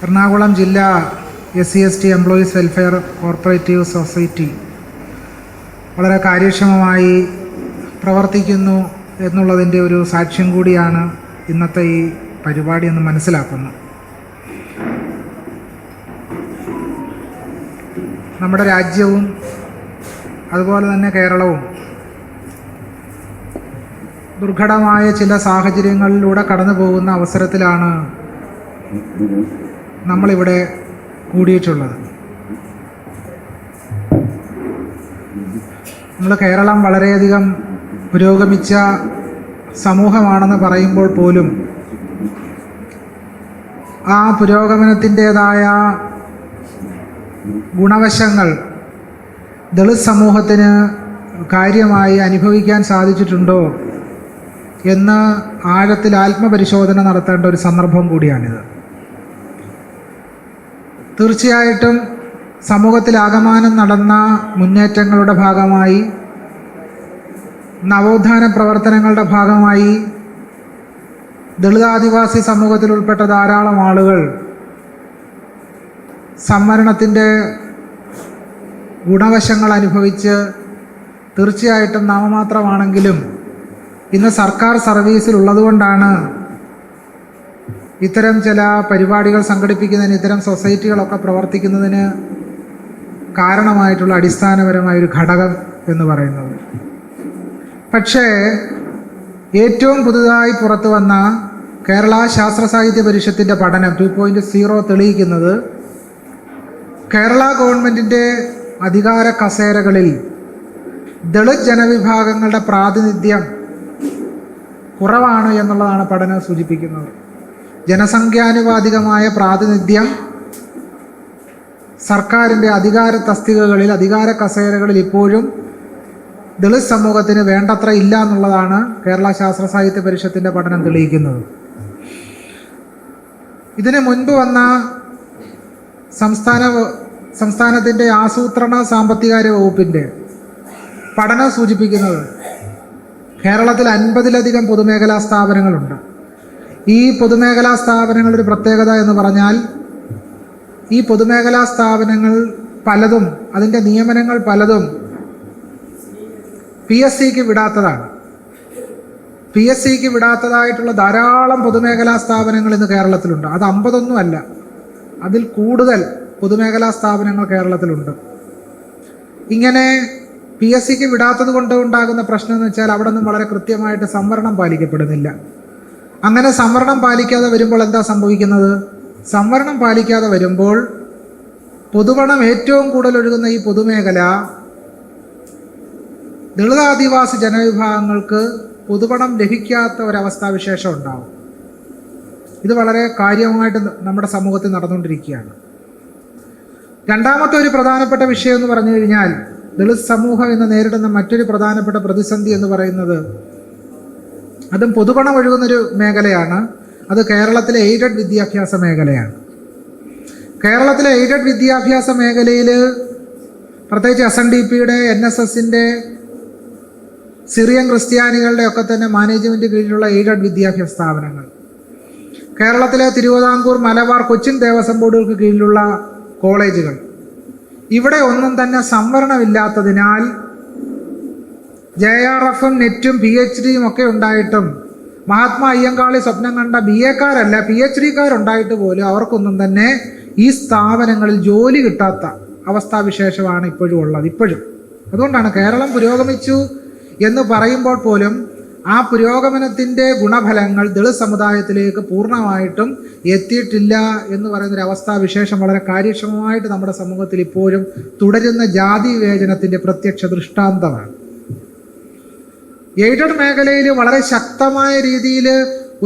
എറണാകുളം ജില്ലാ SC/ST employees welfare corporative society വളരെ കാര്യക്ഷമമായി പ്രവർത്തിക്കുന്നു എന്നുള്ളതിൻ്റെ ഒരു സാക്ഷ്യം കൂടിയാണ് ഇന്നത്തെ ഈ പരിപാടി എന്ന് മനസ്സിലാക്കുന്നു. നമ്മുടെ രാജ്യവും അതുപോലെ തന്നെ കേരളവും ദുർഘടമായ ചില സാഹചര്യങ്ങളിലൂടെ കടന്നു പോകുന്ന അവസരത്തിലാണ് നമ്മളിവിടെ കൂടിയിട്ടുള്ളത്. കേരളം വളരെയധികം പുരോഗമിച്ച സമൂഹമാണെന്ന് പറയുമ്പോൾ പോലും ആ പുരോഗമനത്തിൻ്റേതായ ഗുണവശങ്ങൾ ദളിത് സമൂഹത്തിന് കാര്യമായി അനുഭവിക്കാൻ സാധിച്ചിട്ടുണ്ടോ എന്ന് ആഴത്തിൽ ആത്മപരിശോധന നടത്തേണ്ട ഒരു സന്ദർഭം കൂടിയാണിത്. തീർച്ചയായിട്ടും സമൂഹത്തിലാകമാനം നടന്ന മുന്നേറ്റങ്ങളുടെ ഭാഗമായി, നവോത്ഥാന പ്രവർത്തനങ്ങളുടെ ഭാഗമായി ദളിതാദിവാസി സമൂഹത്തിൽ ഉൾപ്പെട്ട ധാരാളം ആളുകൾ സംവരണത്തിൻ്റെ ഗുണവശങ്ങൾ അനുഭവിച്ച് തീർച്ചയായിട്ടും നാമമാത്രമാണെങ്കിലും ഇന്ന് സർക്കാർ സർവീസിലുള്ളതുകൊണ്ടാണ് ഇത്തരം ചില പരിപാടികൾ സംഘടിപ്പിക്കുന്നതിന്, ഇത്തരം സൊസൈറ്റികളൊക്കെ പ്രവർത്തിക്കുന്നതിന് കാരണമായിട്ടുള്ള അടിസ്ഥാനപരമായൊരു ഘടകം എന്ന് പറയുന്നത്. പക്ഷേ ഏറ്റവും പുതുതായി പുറത്തു വന്ന കേരള ശാസ്ത്ര സാഹിത്യ പരിഷത്തിൻ്റെ പഠനം 2.0 തെളിയിക്കുന്നത് കേരള ഗവൺമെൻറ്റിൻ്റെ അധികാര കസേരകളിൽ ദളിത് ജനവിഭാഗങ്ങളുടെ പ്രാതിനിധ്യം കുറവാണ് എന്നുള്ളതാണ് പഠനം സൂചിപ്പിക്കുന്നത്. ജനസംഖ്യാനുപാതികമായ പ്രാതിനിധ്യം സർക്കാരിൻ്റെ അധികാര തസ്തികകളിൽ, അധികാര കസേരകളിൽ ഇപ്പോഴും ദളിത് സമൂഹത്തിന് വേണ്ടത്ര ഇല്ല എന്നുള്ളതാണ് കേരള ശാസ്ത്ര സാഹിത്യ പരിഷത്തിൻ്റെ പഠനം തെളിയിക്കുന്നത്. ഇതിനു മുൻപ് വന്ന സംസ്ഥാനത്തിൻ്റെ ആസൂത്രണ സാമ്പത്തികാര്യ വകുപ്പിൻ്റെ പഠനം സൂചിപ്പിക്കുന്നത് കേരളത്തിൽ 50-ലധികം പൊതുമേഖലാ സ്ഥാപനങ്ങളുണ്ട്. ഈ പൊതുമേഖലാ സ്ഥാപനങ്ങളുടെ പ്രത്യേകത എന്ന് പറഞ്ഞാൽ ഈ പൊതുമേഖലാ സ്ഥാപനങ്ങൾ പലതും, അതിൻ്റെ നിയമനങ്ങൾ പലതും PSCക്ക് വിടാത്തതാണ്. PSCക്ക് വിടാത്തതായിട്ടുള്ള ധാരാളം പൊതുമേഖലാ സ്ഥാപനങ്ങൾ ഇന്ന് കേരളത്തിലുണ്ട്. അത് 50 അല്ല, അതിൽ കൂടുതൽ പൊതുമേഖലാ സ്ഥാപനങ്ങൾ കേരളത്തിലുണ്ട്. ഇങ്ങനെ PSCക്ക് വിടാത്തത് കൊണ്ട് ഉണ്ടാകുന്ന പ്രശ്നം എന്ന് വെച്ചാൽ അവിടെ നിന്നും വളരെ കൃത്യമായിട്ട് സംവരണം പാലിക്കപ്പെടുന്നില്ല. അങ്ങനെ സംവരണം പാലിക്കാതെ വരുമ്പോൾ എന്താ സംഭവിക്കുന്നത്? സംവരണം പാലിക്കാതെ വരുമ്പോൾ പൊതുപണം ഏറ്റവും കൂടുതൽ ഒഴുകുന്ന ഈ പൊതുമേഖല ദളിതാദിവാസി ജനവിഭാഗങ്ങൾക്ക് പൊതുപണം ലഭിക്കാത്ത ഒരവസ്ഥാവിശേഷം ഉണ്ടാവും. ഇത് വളരെ കാര്യമായിട്ട് നമ്മുടെ സമൂഹത്തിൽ നടന്നുകൊണ്ടിരിക്കുകയാണ്. രണ്ടാമത്തെ ഒരു പ്രധാനപ്പെട്ട വിഷയം എന്ന് പറഞ്ഞു കഴിഞ്ഞാൽ ദളിത് സമൂഹം ഇന്ന് നേരിടുന്ന മറ്റൊരു പ്രധാനപ്പെട്ട പ്രതിസന്ധി എന്ന് പറയുന്നത് അതും പൊതുപണം ഒഴുകുന്നൊരു മേഖലയാണ്. അത് കേരളത്തിലെ എയ്ഡഡ് വിദ്യാഭ്യാസ മേഖലയാണ്. കേരളത്തിലെ എയ്ഡഡ് വിദ്യാഭ്യാസ മേഖലയിൽ പ്രത്യേകിച്ച് SNDPയുടെ, NSSൻ്റെ, സിറിയൻ ക്രിസ്ത്യാനികളുടെ ഒക്കെ തന്നെ മാനേജ്മെൻറ്റ് കീഴിലുള്ള എയ്ഡഡ് വിദ്യാഭ്യാസ സ്ഥാപനങ്ങൾ, കേരളത്തിലെ തിരുവിതാംകൂർ, മലബാർ, കൊച്ചിൻ ദേവസ്വം ബോർഡുകൾക്ക് കീഴിലുള്ള കോളേജുകൾ, ഇവിടെ ഒന്നും തന്നെ സംവരണമില്ലാത്തതിനാൽ JRFും നെറ്റും PhDയും ഒക്കെ ഉണ്ടായിട്ടും മഹാത്മാ അയ്യങ്കാളി സ്വപ്നം കണ്ട BAക്കാരല്ല PhDക്കാരുണ്ടായിട്ട് പോലും അവർക്കൊന്നും തന്നെ ഈ സ്ഥാപനങ്ങളിൽ ജോലി കിട്ടാത്ത അവസ്ഥാവിശേഷമാണ് ഇപ്പോഴും ഉള്ളത്. അതുകൊണ്ടാണ് കേരളം പുരോഗമിച്ചു എന്ന് പറയുമ്പോൾ പോലും ആ പുരോഗമനത്തിൻ്റെ ഗുണഫലങ്ങൾ ദളിത് സമുദായത്തിലേക്ക് പൂർണ്ണമായിട്ടും എത്തിയിട്ടില്ല എന്ന് പറയുന്നൊരു അവസ്ഥാവിശേഷം വളരെ കാര്യക്ഷമമായിട്ട് നമ്മുടെ സമൂഹത്തിൽ ഇപ്പോഴും തുടരുന്ന ജാതി വിവേചനത്തിൻ്റെ പ്രത്യക്ഷ ദൃഷ്ടാന്തമാണ്. എയ്ഡഡ് മേഖലയിൽ വളരെ ശക്തമായ രീതിയിൽ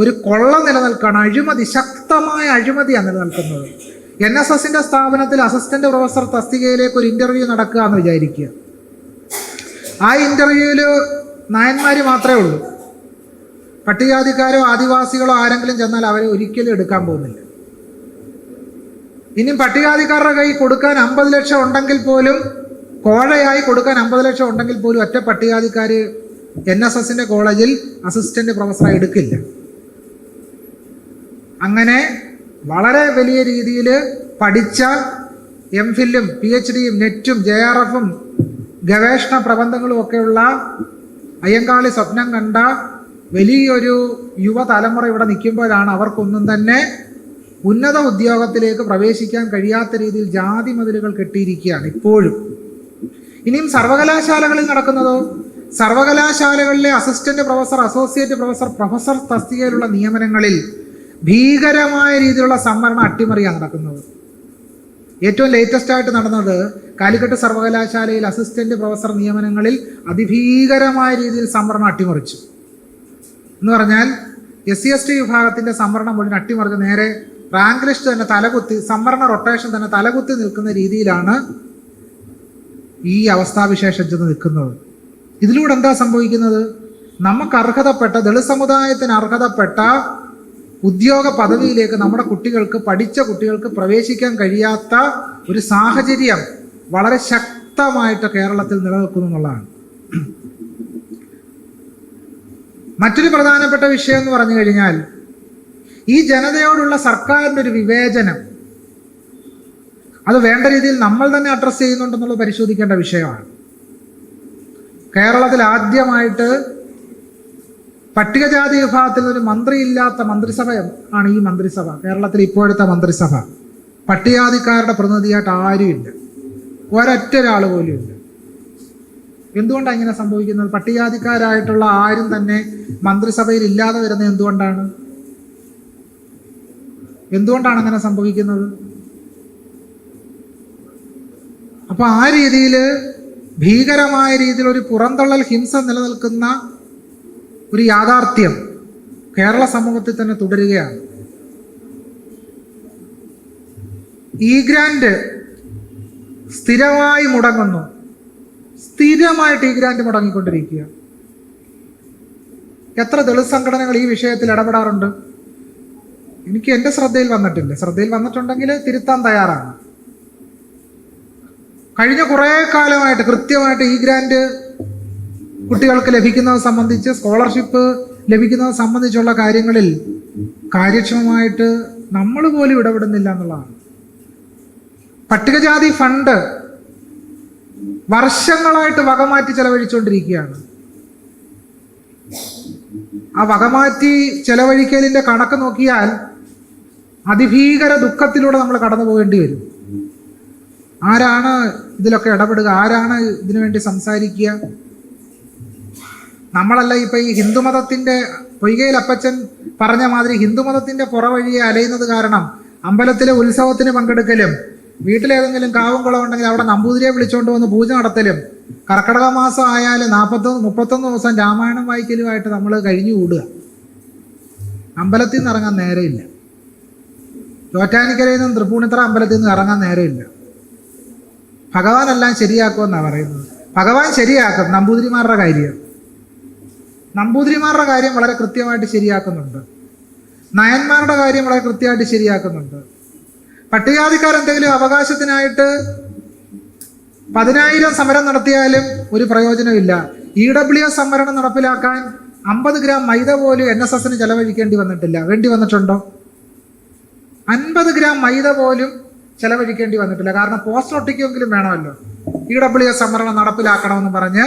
ഒരു കൊള്ള നിലനിൽക്കുകയാണ്. അഴിമതി, ശക്തമായ അഴിമതിയാണ് നിലനിൽക്കുന്നത്. NSSൻ്റെ സ്ഥാപനത്തിൽ അസിസ്റ്റന്റ് പ്രൊഫസർ തസ്തികയിലേക്ക് ഒരു ഇൻ്റർവ്യൂ നടക്കുക എന്ന് വിചാരിക്കുക. ആ ഇൻ്റർവ്യൂവിൽ നായന്മാർ മാത്രമേ ഉള്ളൂ. പട്ടികജാതിക്കാരോ ആദിവാസികളോ ആരെങ്കിലും ചെന്നാൽ അവരെ ഒരിക്കലും എടുക്കാൻ പോകുന്നില്ല. ഇനിയും പട്ടികജാതിക്കാരുടെ കൈ കൊടുക്കാൻ 50 ലക്ഷം ഉണ്ടെങ്കിൽ പോലും, കോഴയായി കൊടുക്കാൻ 50 ലക്ഷം ഉണ്ടെങ്കിൽ പോലും ഒറ്റ പട്ടികജാതിക്കാർ NSSൻ്റെ കോളേജിൽ അസിസ്റ്റന്റ് പ്രൊഫസറായി എടുക്കില്ല. അങ്ങനെ വളരെ വലിയ രീതിയിൽ പഠിച്ച MPhilഉം PhDയും നെറ്റും JRFും ഗവേഷണ പ്രബന്ധങ്ങളും ഒക്കെയുള്ള അയ്യങ്കാളി സ്വപ്നം കണ്ട വലിയൊരു യുവതലമുറ ഇവിടെ നിൽക്കുമ്പോഴാണ് അവർക്കൊന്നും തന്നെ ഉന്നത ഉദ്യോഗത്തിലേക്ക് പ്രവേശിക്കാൻ കഴിയാത്ത രീതിയിൽ ജാതി മതിലുകൾ കെട്ടിയിരിക്കുകയാണ് ഇപ്പോഴും. ഇനിയും സർവകലാശാലകളിൽ നടക്കുന്നതോ, സർവകലാശാലകളിലെ assistant professor, associate professor, professor തസ്തികയിലുള്ള നിയമനങ്ങളിൽ ഭീകരമായ രീതിയിലുള്ള സംവരണ അട്ടിമറിയാണ് നടക്കുന്നത്. ഏറ്റവും ലേറ്റസ്റ്റ് ആയിട്ട് നടന്നത് കാലിക്കറ്റ് സർവകലാശാലയിൽ അസിസ്റ്റന്റ് പ്രൊഫസർ നിയമനങ്ങളിൽ അതിഭീകരമായ രീതിയിൽ സംവരണം അട്ടിമറിച്ചു. എന്ന് പറഞ്ഞാൽ SC/ST വിഭാഗത്തിന്റെ സംവരണം മുഴുവൻ അട്ടിമറിച്ച് നേരെ റാങ്ക് ലിസ്റ്റ് തന്നെ തലകുത്തി, സംവരണ റൊട്ടേഷൻ തന്നെ തലകുത്തി നിൽക്കുന്ന രീതിയിലാണ് ഈ അവസ്ഥാവിശേഷം ചെന്ന് നിൽക്കുന്നത്. ഇതിലൂടെ എന്താ സംഭവിക്കുന്നത്? നമുക്ക് അർഹതപ്പെട്ട, ദളിത് സമുദായത്തിന് അർഹതപ്പെട്ട ഉദ്യോഗ പദവിയിലേക്ക് നമ്മുടെ കുട്ടികൾക്ക്, പഠിച്ച കുട്ടികൾക്ക് പ്രവേശിക്കാൻ കഴിയാത്ത ഒരു സാഹചര്യം വളരെ ശക്തമായിട്ട് കേരളത്തിൽ നിലനിൽക്കുന്നു എന്നുള്ളതാണ്. മറ്റൊരു പ്രധാനപ്പെട്ട വിഷയം എന്ന് പറഞ്ഞു കഴിഞ്ഞാൽ ഈ ജനതയോടുള്ള സർക്കാരിൻ്റെ ഒരു വിവേചനം, അത് വേണ്ട രീതിയിൽ നമ്മൾ തന്നെ അഡ്രസ്സ് ചെയ്യുന്നുണ്ടെന്നുള്ളത് പരിശോധിക്കേണ്ട വിഷയമാണ്. കേരളത്തിൽ ആദ്യമായിട്ട് പട്ടികജാതി വിഭാഗത്തിൽ ഒരു മന്ത്രിയില്ലാത്ത മന്ത്രിസഭ ആണ് ഈ മന്ത്രിസഭ. കേരളത്തിൽ ഇപ്പോഴത്തെ മന്ത്രിസഭ പട്ടികജാതിക്കാരുടെ പ്രതിനിധിയായിട്ട് ആരുമില്ല, ഒരൊറ്റ ഒരാൾ പോലും ഇല്ല. എന്തുകൊണ്ടാണ് ഇങ്ങനെ സംഭവിക്കുന്നത്? പട്ടികജാതിക്കാരായിട്ടുള്ള ആരും തന്നെ മന്ത്രിസഭയിൽ ഇല്ലാതെ വരുന്നത് എന്തുകൊണ്ടാണ് അങ്ങനെ സംഭവിക്കുന്നത്? അപ്പൊ ആ രീതിയിൽ ഭീകരമായ രീതിയിൽ ഒരു പുറന്തള്ളൽ ഹിംസ നിലനിൽക്കുന്ന ഒരു യാഥാർത്ഥ്യം കേരള സമൂഹത്തിൽ തന്നെ തുടരുകയാണ്. ഈ ഗ്രാന്റ് സ്ഥിരമായി മുടങ്ങുന്നു, സ്ഥിരമായിട്ട് ഈ ഗ്രാന്റ് മുടങ്ങിക്കൊണ്ടിരിക്കുക. എത്ര ദളിത് സംഘടനകൾ ഈ വിഷയത്തിൽ ഇടപെടാറുണ്ട്? എനിക്ക് എൻ്റെ ശ്രദ്ധയിൽ വന്നിട്ടില്ല. ശ്രദ്ധയിൽ വന്നിട്ടുണ്ടെങ്കിൽ തിരുത്താൻ തയ്യാറാണ്. കഴിഞ്ഞ കുറേ കാലമായിട്ട് കൃത്യമായിട്ട് ഈ ഗ്രാന്റ് കുട്ടികൾക്ക് ലഭിക്കുന്നത് സംബന്ധിച്ച്, സ്കോളർഷിപ്പ് ലഭിക്കുന്നത് സംബന്ധിച്ചുള്ള കാര്യങ്ങളിൽ കാര്യക്ഷമമായിട്ട് നമ്മൾ പോലും ഇടപെടുന്നില്ല എന്നുള്ളതാണ്. പട്ടികജാതി ഫണ്ട് വർഷങ്ങളായിട്ട് വകമാറ്റി ചെലവഴിച്ചുകൊണ്ടിരിക്കുകയാണ്. ആ വകമാറ്റി ചെലവഴിക്കലിന്റെ കണക്ക് നോക്കിയാൽ അതിഭീകര ദുഃഖത്തിലൂടെ നമ്മൾ കടന്നു പോകേണ്ടി വരും. ആരാണ് ഇതിലൊക്കെ ഇടപെടുക? ആരാണ് ഇതിനു വേണ്ടി സംസാരിക്കുക? നമ്മളല്ല. ഇപ്പൊ ഈ ഹിന്ദുമതത്തിന്റെ, പൊയ്കയിൽ അപ്പച്ചൻ പറഞ്ഞ മാതിരി ഹിന്ദുമതത്തിന്റെ പുറവഴിയെ അലയുന്നത് കാരണം അമ്പലത്തിലെ ഉത്സവത്തിന് പങ്കെടുക്കലും, വീട്ടിലേതെങ്കിലും കാവും കുളം ഉണ്ടെങ്കിൽ അവിടെ നമ്പൂതിരിയെ വിളിച്ചുകൊണ്ട് വന്ന് പൂജ നടത്തലും, കർക്കിടക മാസം ആയാൽ 31 ദിവസം രാമായണം വായിക്കലുമായിട്ട് നമ്മൾ കഴിഞ്ഞു കൂടുക. അമ്പലത്തിൽ നിന്ന് ഇറങ്ങാൻ നേരമില്ല. ചോറ്റാനിക്കരയിൽ നിന്നും തൃപ്പൂണിത്തറ അമ്പലത്തിൽ നിന്ന് ഇറങ്ങാൻ നേരമില്ല. ഭഗവാനെല്ലാം ശരിയാക്കുമെന്നാണ് പറയുന്നത്. ഭഗവാൻ ശരിയാക്കും. നമ്പൂതിരിമാരുടെ കാര്യം വളരെ കൃത്യമായിട്ട് ശരിയാക്കുന്നുണ്ട്. നയന്മാരുടെ കാര്യം വളരെ കൃത്യമായിട്ട് ശരിയാക്കുന്നുണ്ട്. പട്ടികജാതിക്കാരെന്തെങ്കിലും അവകാശത്തിനായിട്ട് 10,000 സമരം നടത്തിയാലും ഒരു പ്രയോജനമില്ല. EWS സംവരണം നടപ്പിലാക്കാൻ 50 ഗ്രാം മൈദ പോലും NSSന് ചെലവഴിക്കേണ്ടി വന്നിട്ടില്ല. വേണ്ടി വന്നിട്ടുണ്ടോ? 50 ഗ്രാം മൈദ പോലും ചെലവഴിക്കേണ്ടി വന്നിട്ടില്ല. കാരണം പോസ്റ്റർ ഒട്ടിക്കുമെങ്കിലും വേണമല്ലോ. EWS സംവരണം നടപ്പിലാക്കണമെന്ന് പറഞ്ഞ്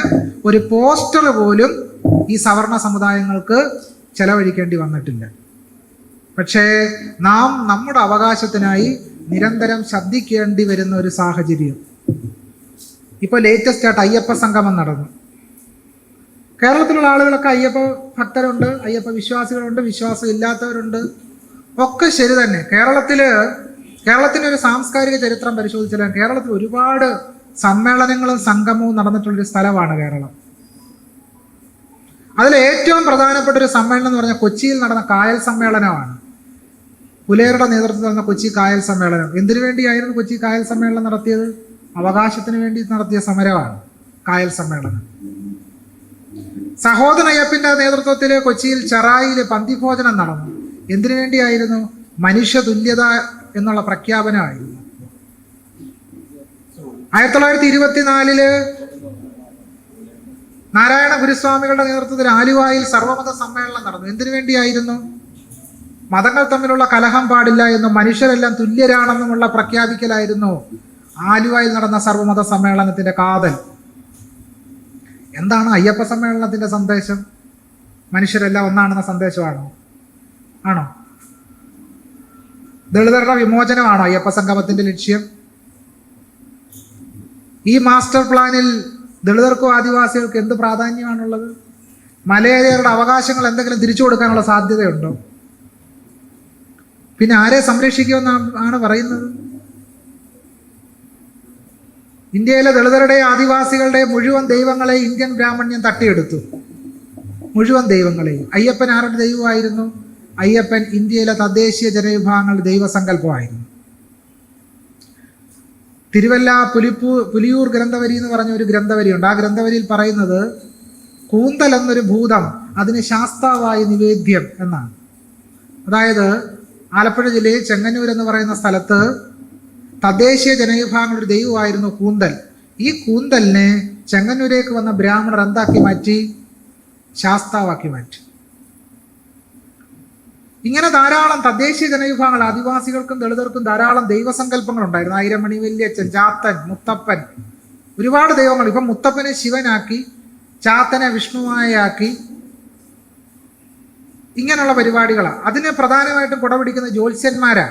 ഒരു പോസ്റ്റർ പോലും ഈ സവർണ സമുദായങ്ങൾക്ക് ചെലവഴിക്കേണ്ടി വന്നിട്ടില്ല. പക്ഷേ നാം നമ്മുടെ അവകാശത്തിനായി നിരന്തരം ശബ്ദിക്കേണ്ടി വരുന്ന ഒരു സാഹചര്യം. ഇപ്പോൾ ലേറ്റസ്റ്റ് ആയിട്ട് അയ്യപ്പ സംഗമം നടന്നു. കേരളത്തിലുള്ള ആളുകളൊക്കെ അയ്യപ്പ ഭക്തരുണ്ട്, അയ്യപ്പ വിശ്വാസികളുണ്ട്, വിശ്വാസം ഇല്ലാത്തവരുണ്ട്, ഒക്കെ ശരി തന്നെ. കേരളത്തിൻ്റെ ഒരു സാംസ്കാരിക ചരിത്രം പരിശോധിച്ചാൽ കേരളത്തിൽ ഒരുപാട് സമ്മേളനങ്ങളും സംഗമവും നടന്നിട്ടുള്ളൊരു സ്ഥലമാണ് കേരളം. അതിൽ ഏറ്റവും പ്രധാനപ്പെട്ട ഒരു സമ്മേളനം എന്ന് പറഞ്ഞാൽ കൊച്ചിയിൽ നടന്ന കായൽ സമ്മേളനമാണ്. പുലയരുടെ നേതൃത്വത്തിൽ നടന്ന കൊച്ചി കായൽ സമ്മേളനം. എന്തിനു വേണ്ടിയായിരുന്നു കൊച്ചി കായൽ സമ്മേളനം നടത്തിയത്? അവകാശത്തിന് വേണ്ടി നടത്തിയ സമരമാണ് കായൽ സമ്മേളനം. സഹോദരൻ അയ്യപ്പന്റെ നേതൃത്വത്തിൽ കൊച്ചിയിൽ ചെറായിൽ പന്തിഭോജനം നടന്നു. എന്തിനു വേണ്ടിയായിരുന്നു? മനുഷ്യ തുല്യത എന്നുള്ള പ്രഖ്യാപനമായിരുന്നു. 1924 നാരായണ ഗുരുസ്വാമികളുടെ നേതൃത്വത്തിൽ ആലുവായിൽ സർവമത സമ്മേളനം നടന്നു. എന്തിനു വേണ്ടിയായിരുന്നു? മതങ്ങൾ തമ്മിലുള്ള കലഹം പാടില്ല എന്നും മനുഷ്യരെല്ലാം തുല്യരാണെന്നുമുള്ള പ്രഖ്യാപിക്കലായിരുന്നു ആലുവയിൽ നടന്ന സർവ്വമത സമ്മേളനത്തിന്റെ കാതൽ. എന്താണ് അയ്യപ്പ സമ്മേളനത്തിന്റെ സന്ദേശം? മനുഷ്യരെല്ലാം ഒന്നാണെന്ന സന്ദേശമാണോ? ആണോ? ദളിതരുടെ വിമോചനമാണോ അയ്യപ്പ സംഗമത്തിന്റെ ലക്ഷ്യം? ഈ മാസ്റ്റർ പ്ലാനിൽ ദളിതർക്കോ ആദിവാസികൾക്ക് എന്ത് പ്രാധാന്യമാണുള്ളത്? മലയാളികളുടെ അവകാശങ്ങൾ എന്തെങ്കിലും തിരിച്ചു കൊടുക്കാനുള്ള സാധ്യതയുണ്ടോ? പിന്നെ ആരെ സംരക്ഷിക്കുമെന്നാണ് പറയുന്നത്? ഇന്ത്യയിലെ ദളിതരുടെ ആദിവാസികളുടെ മുഴുവൻ ദൈവങ്ങളെ ഇന്ത്യൻ ബ്രാഹ്മണ്യം തട്ടിയെടുത്തു. മുഴുവൻ ദൈവങ്ങളെയും. അയ്യപ്പൻ ആരുടെ ദൈവമായിരുന്നു? അയ്യപ്പൻ ഇന്ത്യയിലെ തദ്ദേശീയ ജനവിഭാഗങ്ങളുടെ ദൈവസങ്കല്പമായിരുന്നു. തിരുവല്ല പുലിയൂർ ഗ്രന്ഥവരി എന്ന് പറഞ്ഞ ഒരു ഗ്രന്ഥവരിയുണ്ട്. ആ ഗ്രന്ഥവരിയിൽ പറയുന്നത് കൂന്തൽ എന്നൊരു ഭൂതം അതിന് ശാസ്താവായി നിവേദ്യം എന്നാണ്. അതായത് ആലപ്പുഴ ജില്ലയിൽ ചെങ്ങന്നൂർ എന്ന് പറയുന്ന സ്ഥലത്ത് തദ്ദേശീയ ജനവിഭാഗങ്ങളുടെ ദൈവമായിരുന്നു കൂന്തൽ. ഈ കൂന്തലിനെ ചെങ്ങന്നൂരേക്ക് വന്ന ബ്രാഹ്മണർ എന്താക്കി മാറ്റി? ശാസ്താവാക്കി മാറ്റി. ഇങ്ങനെ ധാരാളം തദ്ദേശീയ ജനവിഭാഗങ്ങൾ, ആദിവാസികൾക്കും ദളിതർക്കും ധാരാളം ദൈവസങ്കല്പങ്ങൾ ഉണ്ടായിരുന്നു. ആയിരമണി വല്യച്ഛൻ, ചാത്തൻ, മുത്തപ്പൻ, ഒരുപാട് ദൈവങ്ങൾ. ഇപ്പം മുത്തപ്പനെ ശിവനാക്കി, ചാത്തനെ വിഷ്ണുവായാക്കി, ഇങ്ങനെയുള്ള പരിപാടികളാണ്. അതിന് പ്രധാനമായിട്ടും കുടപിടിക്കുന്ന ജ്യോത്സ്യന്മാരാ.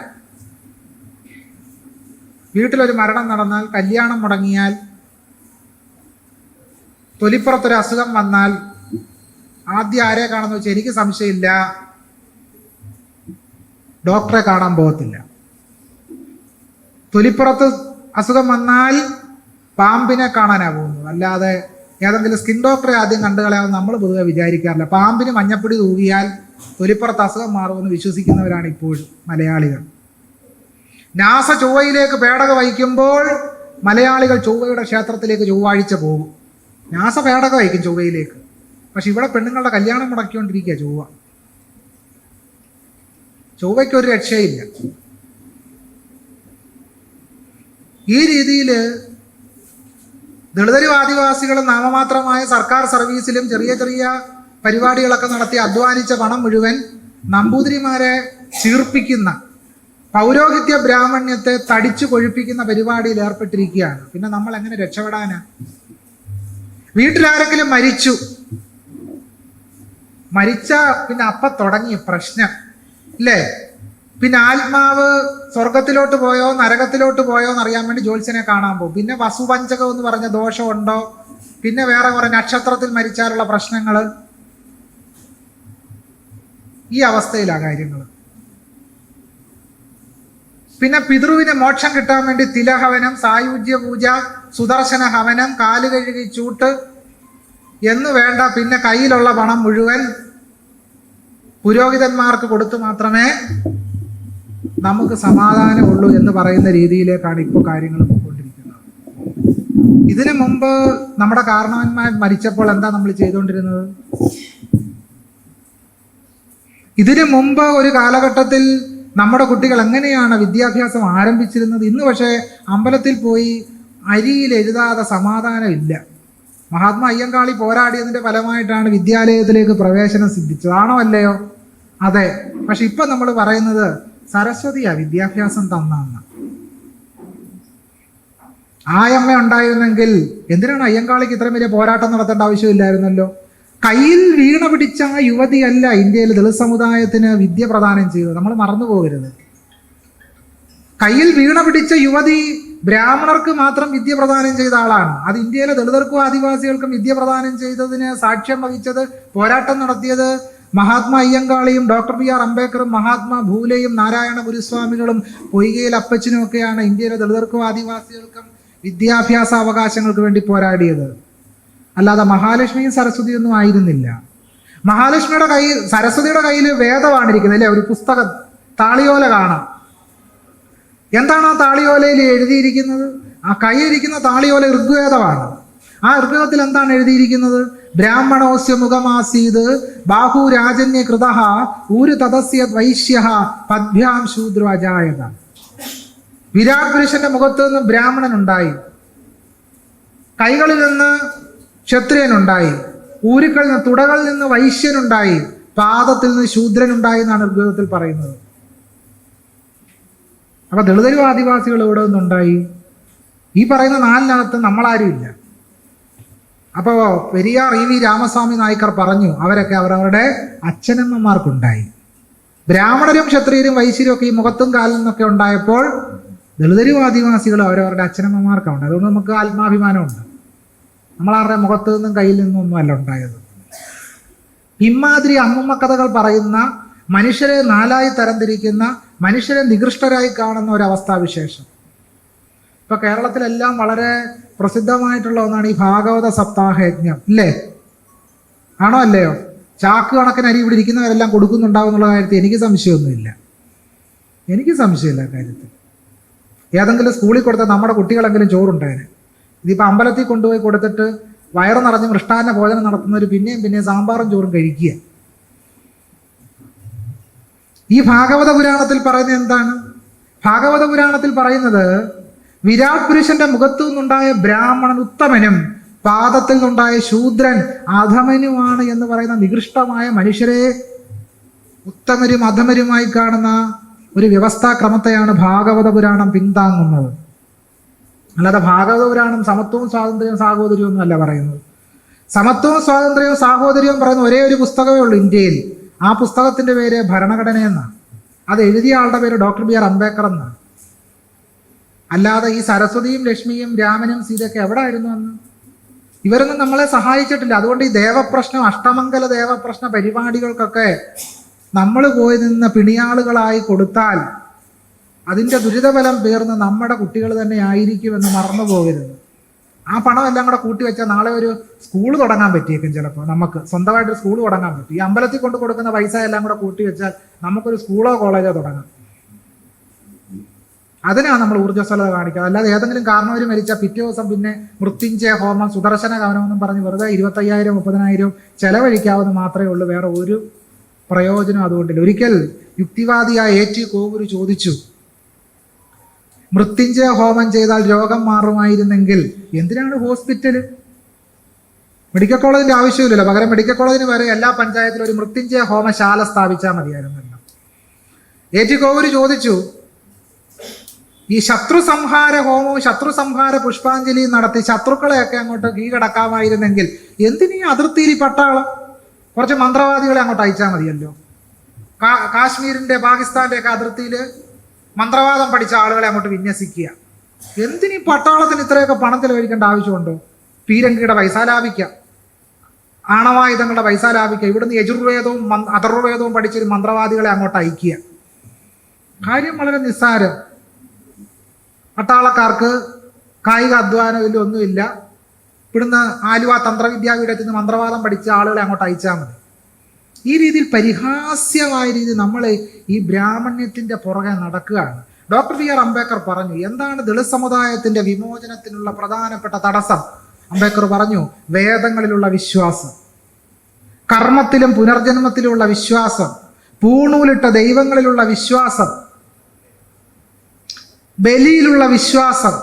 വീട്ടിലൊരു മരണം നടന്നാൽ, കല്യാണം മുടങ്ങിയാൽ, തൊലിപ്പുറത്തൊരു അസുഖം വന്നാൽ ആദ്യം ആരെ കാണുന്നു വെച്ചാൽ എനിക്ക് സംശയമില്ല, ഡോക്ടറെ കാണാൻ പോകത്തില്ല. തൊലിപ്പുറത്ത് അസുഖം വന്നാൽ പാമ്പിനെ കാണാനാ പോകുന്നത്. അല്ലാതെ ഏതെങ്കിലും സ്കിൻ ഡോക്ടറെ ആദ്യം കണ്ടു കളയാമെന്ന് നമ്മൾ പൊതുവെ വിചാരിക്കാറില്ല. പാമ്പിന് മഞ്ഞപ്പൊടി തൂകിയാൽ തൊലിപ്പുറത്ത് അസുഖം മാറുമെന്ന് വിശ്വസിക്കുന്നവരാണ് ഇപ്പോഴും മലയാളികൾ. നാസ ചൊവ്വയിലേക്ക് പേടക വഹിക്കുമ്പോൾ മലയാളികൾ ചൊവ്വയുടെ ക്ഷേത്രത്തിലേക്ക് ചൊവ്വാഴ്ച പോകും. നാസ പേടക വഹിക്കും ചൊവ്വയിലേക്ക്. പക്ഷെ ഇവിടെ പെണ്ണുങ്ങളുടെ കല്യാണം മുടക്കിക്കൊണ്ടിരിക്കുക ചൊവ്വ. ചൊവ്വയ്ക്കൊരു രക്ഷയില്ല. ഈ രീതിയിൽ ദളിതരും ആദിവാസികളും നാമമാത്രമായ സർക്കാർ സർവീസിലും ചെറിയ ചെറിയ പരിപാടികളൊക്കെ നടത്തി അധ്വാനിച്ച പണം മുഴുവൻ നമ്പൂതിരിമാരെ ചീർപ്പിക്കുന്ന, പൗരോഹിത്യ ബ്രാഹ്മണ്യത്തെ തടിച്ചു കൊഴുപ്പിക്കുന്ന പരിപാടിയിൽ ഏർപ്പെട്ടിരിക്കുകയാണ്. പിന്നെ നമ്മൾ എങ്ങനെ രക്ഷപ്പെടാനാ? വീട്ടിലാരെങ്കിലും മരിച്ച പിന്നെ അപ്പം തുടങ്ങിയ പ്രശ്നം ഇല്ലേ? പിന്നെ ആത്മാവ് സ്വർഗത്തിലോട്ട് പോയോ നരകത്തിലോട്ട് പോയോ എന്നറിയാൻ വേണ്ടി ജ്യോത്സ്യനെ കാണാൻ പോകും. പിന്നെ വസുപഞ്ചകം എന്ന് പറഞ്ഞ ദോഷമുണ്ടോ, പിന്നെ വേറെ കുറെ നക്ഷത്രത്തിൽ മരിച്ചാലുള്ള പ്രശ്നങ്ങൾ. ഈ അവസ്ഥയിലാണ് കാര്യങ്ങൾ. പിന്നെ പിതൃവിന് മോക്ഷം കിട്ടാൻ വേണ്ടി തിലഹവനം, സായുജ്യ പൂജ, സുദർശന ഹവനം, കാല് കഴുകി ചൂട്ട് എന്ന് വേണ്ട. പിന്നെ കയ്യിലുള്ള പണം മുഴുവൻ പുരോഹിതന്മാർക്ക് കൊടുത്തു മാത്രമേ നമുക്ക് സമാധാനമുള്ളൂ എന്ന് പറയുന്ന രീതിയിലേക്കാണ് ഇപ്പോൾ കാര്യങ്ങൾ പോയിക്കൊണ്ടിരിക്കുന്നത്. ഇതിനു മുമ്പ് നമ്മുടെ കാരണവന്മാർ മരിച്ചപ്പോൾ എന്താ നമ്മൾ ചെയ്തുകൊണ്ടിരുന്നത്? ഇതിനു മുമ്പ് ഒരു കാലഘട്ടത്തിൽ നമ്മുടെ കുട്ടികൾ എങ്ങനെയാണ് വിദ്യാഭ്യാസം ആരംഭിച്ചിരുന്നത്? ഇന്ന് പക്ഷേ അമ്പലത്തിൽ പോയി അരിയിൽ എഴുതാതെ സമാധാനമില്ല. മഹാത്മാ അയ്യങ്കാളി പോരാടിയതിന്റെ ഫലമായിട്ടാണ് വിദ്യാലയത്തിലേക്ക് പ്രവേശനം സിദ്ധിച്ചത്. ആണോ അല്ലയോ? അതെ. പക്ഷെ ഇപ്പൊ നമ്മൾ പറയുന്നത് സരസ്വതിയാ വിദ്യാഭ്യാസം തന്നെന്ന്. ആയമ്മ ഉണ്ടായിരുന്നെങ്കിൽ എന്തിനാണ് അയ്യങ്കാളിക്ക് ഇത്രയും വലിയ പോരാട്ടം നടത്തേണ്ട ആവശ്യമില്ലായിരുന്നല്ലോ. കയ്യിൽ വീണ പിടിച്ച ആ യുവതിയല്ല ഇന്ത്യയിലെ ദളിത് സമുദായത്തിന് വിദ്യ പ്രദാനം ചെയ്തത്. നമ്മൾ മറന്നു പോകരുത്. കയ്യിൽ വീണ പിടിച്ച യുവതി ബ്രാഹ്മണർക്ക് മാത്രം വിദ്യ പ്രദാനം ചെയ്ത ആളാണ്. അത് ഇന്ത്യയിലെ ദളിതർക്കും ആദിവാസികൾക്കും വിദ്യ പ്രദാനം ചെയ്തതിന് സാക്ഷ്യം വഹിച്ചത്, പോരാട്ടം നടത്തിയത് മഹാത്മാ അയ്യങ്കാളിയും ഡോക്ടർ ബി.ആർ. അംബേദ്കറും മഹാത്മാ ഭൂലെയും നാരായണ ഗുരുസ്വാമികളും പൊയ്കയിൽ അപ്പച്ചനും ഒക്കെയാണ് ഇന്ത്യയിലെ ദളിതർക്കും ആദിവാസികൾക്കും വിദ്യാഭ്യാസ അവകാശങ്ങൾക്ക് വേണ്ടി പോരാടിയത്. അല്ലാതെ മഹാലക്ഷ്മിയും സരസ്വതിയൊന്നും ആയിരുന്നില്ല. മഹാലക്ഷ്മിയുടെ കയ്യിൽ, സരസ്വതിയുടെ കയ്യിൽ വേദമാണ് ഇരിക്കുന്നത് അല്ലേ? ഒരു പുസ്തകം, താളിയോല കാണാം. എന്താണ് ആ താളിയോലയിൽ എഴുതിയിരിക്കുന്നത്? ആ കയ്യിലിരിക്കുന്ന താളിയോല ഋഗ്വേദമാണ്. ആ ഋഗ്വേദത്തിൽ എന്താണ് എഴുതിയിരിക്കുന്നത്? ബ്രാഹ്മണോസ്യ മുഖമാസീത് ബാഹു രാജന്യ കൃതഃ ഊരു തദസ്യ വൈശ്യഃ പദ്ഭ്യാം ശൂദ്രോ അജായത. വിരാട് പുരുഷന്റെ മുഖത്ത് നിന്ന് ബ്രാഹ്മണനുണ്ടായി, കൈകളിൽ നിന്ന് ക്ഷത്രിയനുണ്ടായി, ഊരുക്കളിൽ നിന്ന്, തുടകളിൽ നിന്ന് വൈശ്യനുണ്ടായി, പാദത്തിൽ നിന്ന് ശൂദ്രനുണ്ടായി എന്നാണ് ഋഗ്വേദത്തിൽ പറയുന്നത്. അപ്പൊ ദളിതരും ആദിവാസികൾ ഇവിടെ നിന്നുണ്ടായി? ഈ പറയുന്ന നാലിനകത്ത് നമ്മളാരും ഇല്ല. അപ്പോൾ പെരിയാർ ഇ വി രാമസ്വാമി നായ്ക്കർ പറഞ്ഞു അവരൊക്കെ അവരവരുടെ അച്ഛനമ്മമാർക്കുണ്ടായി. ബ്രാഹ്മണരും ക്ഷത്രിയരും വൈശ്യരും ഒക്കെ ഈ മുഖത്തും കാലിൽ നിന്നൊക്കെ ഉണ്ടായപ്പോൾ ദളിതരും ആദിവാസികളും അവരവരുടെ അച്ഛനമ്മമാർക്കാണ്. അതുകൊണ്ട് നമുക്ക് ആത്മാഭിമാനമുണ്ട്. നമ്മളാരുടെ മുഖത്ത് നിന്നും കയ്യിൽ നിന്നും ഒന്നും അല്ല ഉണ്ടായത്. ഇമാതിരി അമ്മമ്മ കഥകൾ പറയുന്ന, മനുഷ്യരെ നാലായി തരംതിരിക്കുന്ന, മനുഷ്യരെ നികൃഷ്ടരായി കാണുന്ന ഒരവസ്ഥാവിശേഷം ഇപ്പൊ കേരളത്തിലെല്ലാം വളരെ പ്രസിദ്ധമായിട്ടുള്ള ഒന്നാണ് ഈ ഭാഗവത സപ്താഹ യജ്ഞം, ഇല്ലേ? ആണോ അല്ലയോ? ചാക്ക് കണക്കിന് അരി ഇവിടെ ഇരിക്കുന്നവരെല്ലാം കൊടുക്കുന്നുണ്ടാവും എന്നുള്ള കാര്യത്തിൽ എനിക്ക് സംശയമൊന്നുമില്ല. എനിക്ക് സംശയമില്ല കാര്യത്തിൽ. ഏതെങ്കിലും സ്കൂളിൽ കൊടുത്താൽ നമ്മുടെ കുട്ടികളെങ്കിലും ചോറുണ്ടായിരുന്നു. ഇതിപ്പോൾ അമ്പലത്തിൽ കൊണ്ടുപോയി കൊടുത്തിട്ട് വയറ് നിറഞ്ഞ് മൃഷ്ടാന്ന ഭോജനം നടത്തുന്നവർ പിന്നെയും സാമ്പാറും ചോറും കഴിക്കുക. ഈ ഭാഗവത പുരാണത്തിൽ പറയുന്നത് എന്താണ്? ഭാഗവത പുരാണത്തിൽ പറയുന്നത് വിരാട് പുരുഷന്റെ മുഖത്തു നിന്നുണ്ടായ ബ്രാഹ്മണൻ ഉത്തമനും പാദത്തിൽ നിന്നുണ്ടായ ശൂദ്രൻ അധമനുമാണ് എന്ന് പറയുന്ന നികൃഷ്ടമായ മനുഷ്യരെ ഉത്തമരും അധമരുമായി കാണുന്ന ഒരു വ്യവസ്ഥാക്രമത്തെയാണ് ഭാഗവത പുരാണം പിന്താങ്ങുന്നത്. അല്ലാതെ ഭാഗവത പുരാണം സമത്വവും സ്വാതന്ത്ര്യവും സാഹോദര്യവും ഒന്നും അല്ല പറയുന്നത്. സമത്വവും സ്വാതന്ത്ര്യവും സാഹോദര്യവും പറയുന്ന ഒരേ ഒരു പുസ്തകമേ ഉള്ളൂ ഇന്ത്യയിൽ. ആ പുസ്തകത്തിന്റെ പേര് ഭരണഘടന എന്നാണ്. അത് എഴുതിയ ആളുടെ പേര് ഡോക്ടർ ബി ആർ അംബേദ്കർ എന്നാണ്. അല്ലാതെ ഈ സരസ്വതിയും ലക്ഷ്മിയും രാമനും സീതയൊക്കെ എവിടെ ആയിരുന്നു അന്ന്? ഇവരൊന്നും നമ്മളെ സഹായിച്ചിട്ടില്ല. അതുകൊണ്ട് ഈ ദേവപ്രശ്നം, അഷ്ടമംഗല ദേവപ്രശ്ന പരിപാടികൾക്കൊക്കെ നമ്മൾ പോയി നിന്ന് പിണിയാളുകളായി കൊടുത്താൽ അതിൻ്റെ ദുരിതഫലം പേർന്ന് നമ്മുടെ കുട്ടികൾ തന്നെ ആയിരിക്കുമെന്ന് മറന്നു പോകരുത്. ആ പണം എല്ലാം കൂടെ കൂട്ടി വെച്ചാൽ നാളെ ഒരു സ്കൂൾ തുടങ്ങാൻ പറ്റിയേക്കും. ചിലപ്പോൾ നമുക്ക് സ്വന്തമായിട്ടൊരു സ്കൂൾ തുടങ്ങാൻ പറ്റും. ഈ അമ്പലത്തിൽ കൊണ്ട് കൊടുക്കുന്ന പൈസ എല്ലാം കൂടെ കൂട്ടി വെച്ചാൽ നമുക്കൊരു സ്കൂളോ കോളേജോ തുടങ്ങാം. അതിനാണ് നമ്മൾ ഊർജ്ജസ്വലത കാണിക്കുക. അല്ലാതെ ഏതെങ്കിലും കാരണവർ മരിച്ചാൽ പിറ്റേ ദിവസം പിന്നെ മൃത്യുഞ്ജയ ഹോമം, സുദർശന കവനമെന്നും പറഞ്ഞ് വെറുതെ 25,000 30,000 ചെലവഴിക്കാവുന്ന മാത്രമേ ഉള്ളൂ. വേറെ ഒരു പ്രയോജനം അതുകൊണ്ടില്ല. ഒരിക്കൽ യുക്തിവാദിയായ A.T. കോവൂര് ചോദിച്ചു, മൃത്യുഞ്ജയ ഹോമം ചെയ്താൽ രോഗം മാറുമായിരുന്നെങ്കിൽ എന്തിനാണ് ഹോസ്പിറ്റല്? മെഡിക്കൽ കോളേജിന്റെ ആവശ്യമില്ലല്ലോ. പകരം മെഡിക്കൽ കോളേജിന് വരെ എല്ലാ പഞ്ചായത്തിലും ഒരു മൃത്യുഞ്ജയ ഹോമശാല സ്ഥാപിച്ചാൽ മതിയായിരുന്നല്ലോ. A.T. കോവൂര് ചോദിച്ചു, ഈ ശത്രു സംഹാര ഹോമവും ശത്രു സംഹാര പുഷ്പാഞ്ജലിയും നടത്തി ശത്രുക്കളെയൊക്കെ അങ്ങോട്ട് കീഴടക്കാമായിരുന്നെങ്കിൽ എന്തിനീ അതിർത്തിയിൽ പട്ടാളം? കുറച്ച് മന്ത്രവാദികളെ അങ്ങോട്ട് അയച്ചാൽ മതിയല്ലോ. കാശ്മീരിന്റെ പാകിസ്ഥാന്റെ ഒക്കെ അതിർത്തിയിൽ മന്ത്രവാദം പഠിച്ച ആളുകളെ അങ്ങോട്ട് വിന്യസിക്കുക. എന്തിനീ പട്ടാളത്തിന് ഇത്രയൊക്കെ പണം ചെലവഴിക്കേണ്ട ആവശ്യമുണ്ടോ? പീരങ്കിയുടെ പൈസ ലാഭിക്കാം, ആണവായുധങ്ങളുടെ പൈസ ലാഭിക്കുക. ഇവിടുന്ന് യജുർവേദവും അഥർവേദവും പഠിച്ചൊരു മന്ത്രവാദികളെ അങ്ങോട്ട് അയക്കുക. കാര്യം വളരെ നിസ്സാരം. പട്ടാളക്കാർക്ക് കായിക അധ്വാനം ഒന്നുമില്ല. ഇവിടുന്ന് ആലുവ തന്ത്രവിദ്യാപീഠത്തിൽ നിന്ന് മന്ത്രവാദം പഠിച്ച ആളുകളെ അങ്ങോട്ട് അയച്ചാൽ മതി. ഈ രീതിയിൽ പരിഹാസ്യമായ രീതിയിൽ നമ്മൾ ഈ ബ്രാഹ്മണ്യത്തിന്റെ പുറകെ നടക്കുകയാണ്. ഡോക്ടർ ബി ആർ അംബേദ്കർ പറഞ്ഞു, എന്താണ് ദളിത് സമുദായത്തിന്റെ വിമോചനത്തിനുള്ള പ്രധാനപ്പെട്ട തടസ്സം? അംബേദ്കർ പറഞ്ഞു, വേദങ്ങളിലുള്ള വിശ്വാസം, കർമ്മത്തിലും പുനർജന്മത്തിലുള്ള വിശ്വാസം, പൂണൂലിട്ട ദൈവങ്ങളിലുള്ള വിശ്വാസം, ബലിയിലുള്ള വിശ്വാസം.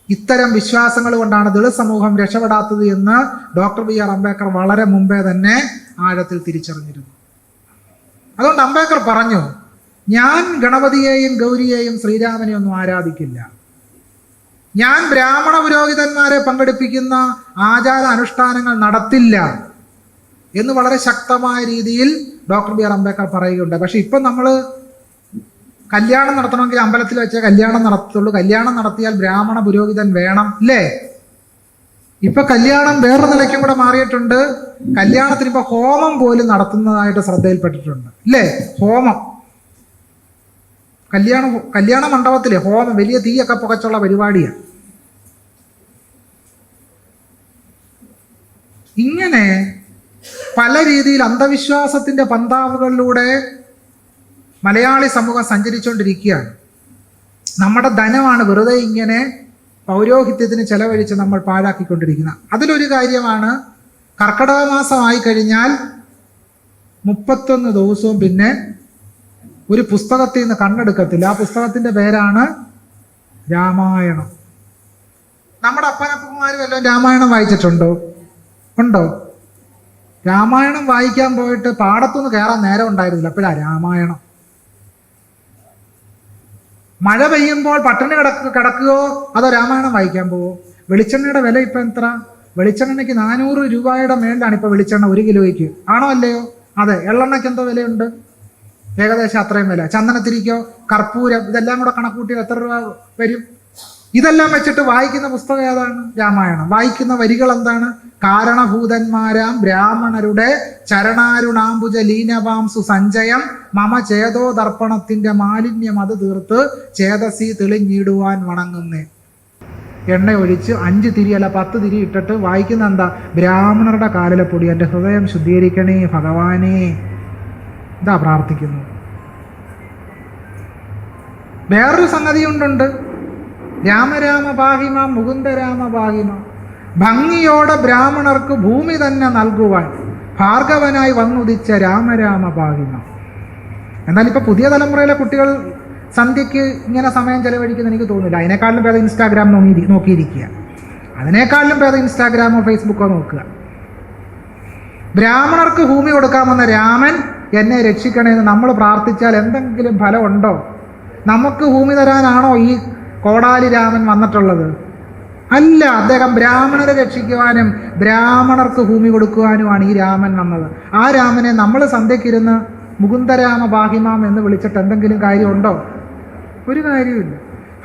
ഇത്തരം വിശ്വാസങ്ങൾ കൊണ്ടാണ് ദളിത് സമൂഹം രക്ഷപ്പെടാത്തത് എന്ന് ഡോക്ടർ ബി ആർ അംബേദ്കർ വളരെ മുമ്പേ തന്നെ ആഴത്തിൽ തിരിച്ചറിഞ്ഞിരുന്നു. അതുകൊണ്ട് അംബേദ്കർ പറഞ്ഞു, ഞാൻ ഗണപതിയെയും ഗൗരിയെയും ശ്രീരാമനെയും ഒന്നും ആരാധിക്കില്ല. ഞാൻ ബ്രാഹ്മണ പുരോഹിതന്മാരെ പങ്കെടുപ്പിക്കുന്ന ആചാര അനുഷ്ഠാനങ്ങൾ നടത്തില്ല എന്ന് വളരെ ശക്തമായ രീതിയിൽ ഡോക്ടർ ബി ആർ അംബേദ്കർ പറയുകയുണ്ട്. പക്ഷെ ഇപ്പം നമ്മൾ കല്യാണം നടത്തണമെങ്കിൽ അമ്പലത്തിൽ വെച്ചേ കല്യാണം നടത്തുള്ളൂ. കല്യാണം നടത്തിയാൽ ബ്രാഹ്മണ പുരോഹിതൻ വേണം, ഇല്ലേ? ഇപ്പൊ കല്യാണം വേറെ നിലയ്ക്കും കൂടെ മാറിയിട്ടുണ്ട്. കല്യാണത്തിന് ഇപ്പൊ ഹോമം പോലും നടത്തുന്നതായിട്ട് ശ്രദ്ധയിൽപ്പെട്ടിട്ടുണ്ട്, ഇല്ലേ? ഹോമം, കല്യാണ മണ്ഡപത്തിലെ ഹോമം, വലിയ തീയൊക്കെ പുകച്ചുള്ള പരിപാടിയാണ്. ഇങ്ങനെ പല രീതിയിൽ അന്ധവിശ്വാസത്തിന്റെ പന്താവുകളിലൂടെ മലയാളി സമൂഹം സഞ്ചരിച്ചുകൊണ്ടിരിക്കുകയാണ്. നമ്മുടെ ധനമാണ് വെറുതെ ഇങ്ങനെ പൗരോഹിത്യത്തിന് ചെലവഴിച്ച് നമ്മൾ പാഴാക്കിക്കൊണ്ടിരിക്കുന്നത്. അതിലൊരു കാര്യമാണ്, കർക്കിടക മാസമായി കഴിഞ്ഞാൽ 31 ദിവസവും പിന്നെ ഒരു പുസ്തകത്തിൽ നിന്ന് കണ്ണെടുക്കത്തില്ല. ആ പുസ്തകത്തിന്റെ പേരാണ് രാമായണം. നമ്മുടെ അപ്പനപ്പന്മാരും എല്ലാം രാമായണം വായിച്ചിട്ടുണ്ടോ? ഉണ്ടോ? രാമായണം വായിക്കാൻ പോയിട്ട് പാടത്തുനിന്ന് കയറാൻ നേരം ഉണ്ടായിരുന്നില്ല. അപ്പോഴാ രാമായണം. മഴ പെയ്യുമ്പോൾ പട്ടിണി കിടക്കുകയോ അതോ രാമായണം വായിക്കാൻ പോവോ? വെളിച്ചെണ്ണയുടെ വില ഇപ്പം എത്ര? വെളിച്ചെണ്ണയ്ക്ക് 400 രൂപയുടെ മേളിലാണ് ഇപ്പോൾ വെളിച്ചെണ്ണ 1 കിലോയ്ക്ക്. ആണോ അല്ലയോ? അതെ. എള്ളെണ്ണയ്ക്ക് എന്തോ വിലയുണ്ട്? ഏകദേശം അത്രയും വില. ചന്ദനത്തിരിക്കോ, കർപ്പൂരം, ഇതെല്ലാം കൂടെ കണക്കൂട്ടി എത്ര രൂപ വരും? ഇതെല്ലാം വെച്ചിട്ട് വായിക്കുന്ന പുസ്തകം ഏതാണ്? രാമായണം. വായിക്കുന്ന വരികൾ എന്താണ്? കാരണഭൂതന്മാരാം ബ്രാഹ്മണരുടെ ചരണാരുണാംബുജ ലീനവാംസു സഞ്ചയം മമ ചേതോ ദർപ്പണത്തിന്റെ മാലിന്യം അത് തീർത്ത് ചേതസി തെളിഞ്ഞിടുവാൻ വണങ്ങുന്നേ. എണ്ണ ഒഴിച്ച് 5 തിരി അല്ല 10 തിരി ഇട്ടിട്ട് വായിക്കുന്ന എന്താ? ബ്രാഹ്മണരുടെ കാലിലെ പൊടി എൻ്റെ ഹൃദയം ശുദ്ധീകരിക്കണേ ഭഗവാനേ. ഇതാ പ്രാർത്ഥിക്കുന്നു. വേറൊരു സംഗതി ഉണ്ടുണ്ട്. രാമരാമ പാഹിമാം മുകുന്ദരാമ പാഹിമാം. ഭംഗിയോടെ ബ്രാഹ്മണർക്ക് ഭൂമി തന്നെ നൽകുവാൻ ഭാർഗവനായി വന്നുദിച്ച രാമരാമ പാഹിമാം. എന്നാൽ ഇപ്പൊ പുതിയ തലമുറയിലെ കുട്ടികൾ സന്ധ്യയ്ക്ക് ഇങ്ങനെ സമയം ചെലവഴിക്കുന്ന എനിക്ക് തോന്നുന്നില്ല. അതിനേക്കാളും ഭേദം ഇൻസ്റ്റാഗ്രാം നോക്കിയിരിക്കുക. അതിനേക്കാളും ഭേദം ഇൻസ്റ്റാഗ്രാമോ ഫേസ്ബുക്കോ നോക്കുക. ബ്രാഹ്മണർക്ക് ഭൂമി കൊടുക്കാമെന്ന രാമൻ എന്നെ രക്ഷിക്കണമെന്ന് നമ്മൾ പ്രാർത്ഥിച്ചാൽ എന്തെങ്കിലും ഫലമുണ്ടോ? നമുക്ക് ഭൂമി തരാനാണോ ഈ കോടാലി രാമൻ വന്നിട്ടുള്ളത്? അല്ല. അദ്ദേഹം ബ്രാഹ്മണരെ രക്ഷിക്കുവാനും ബ്രാഹ്മണർക്ക് ഭൂമി കൊടുക്കുവാനുമാണ് ഈ രാമൻ വന്നത്. ആ രാമനെ നമ്മൾ സന്ധ്യക്കിരുന്ന് മുകുന്ദരാമ ബാഹിമാം എന്ന് വിളിച്ചിട്ട് എന്തെങ്കിലും കാര്യമുണ്ടോ? ഒരു കാര്യമില്ല.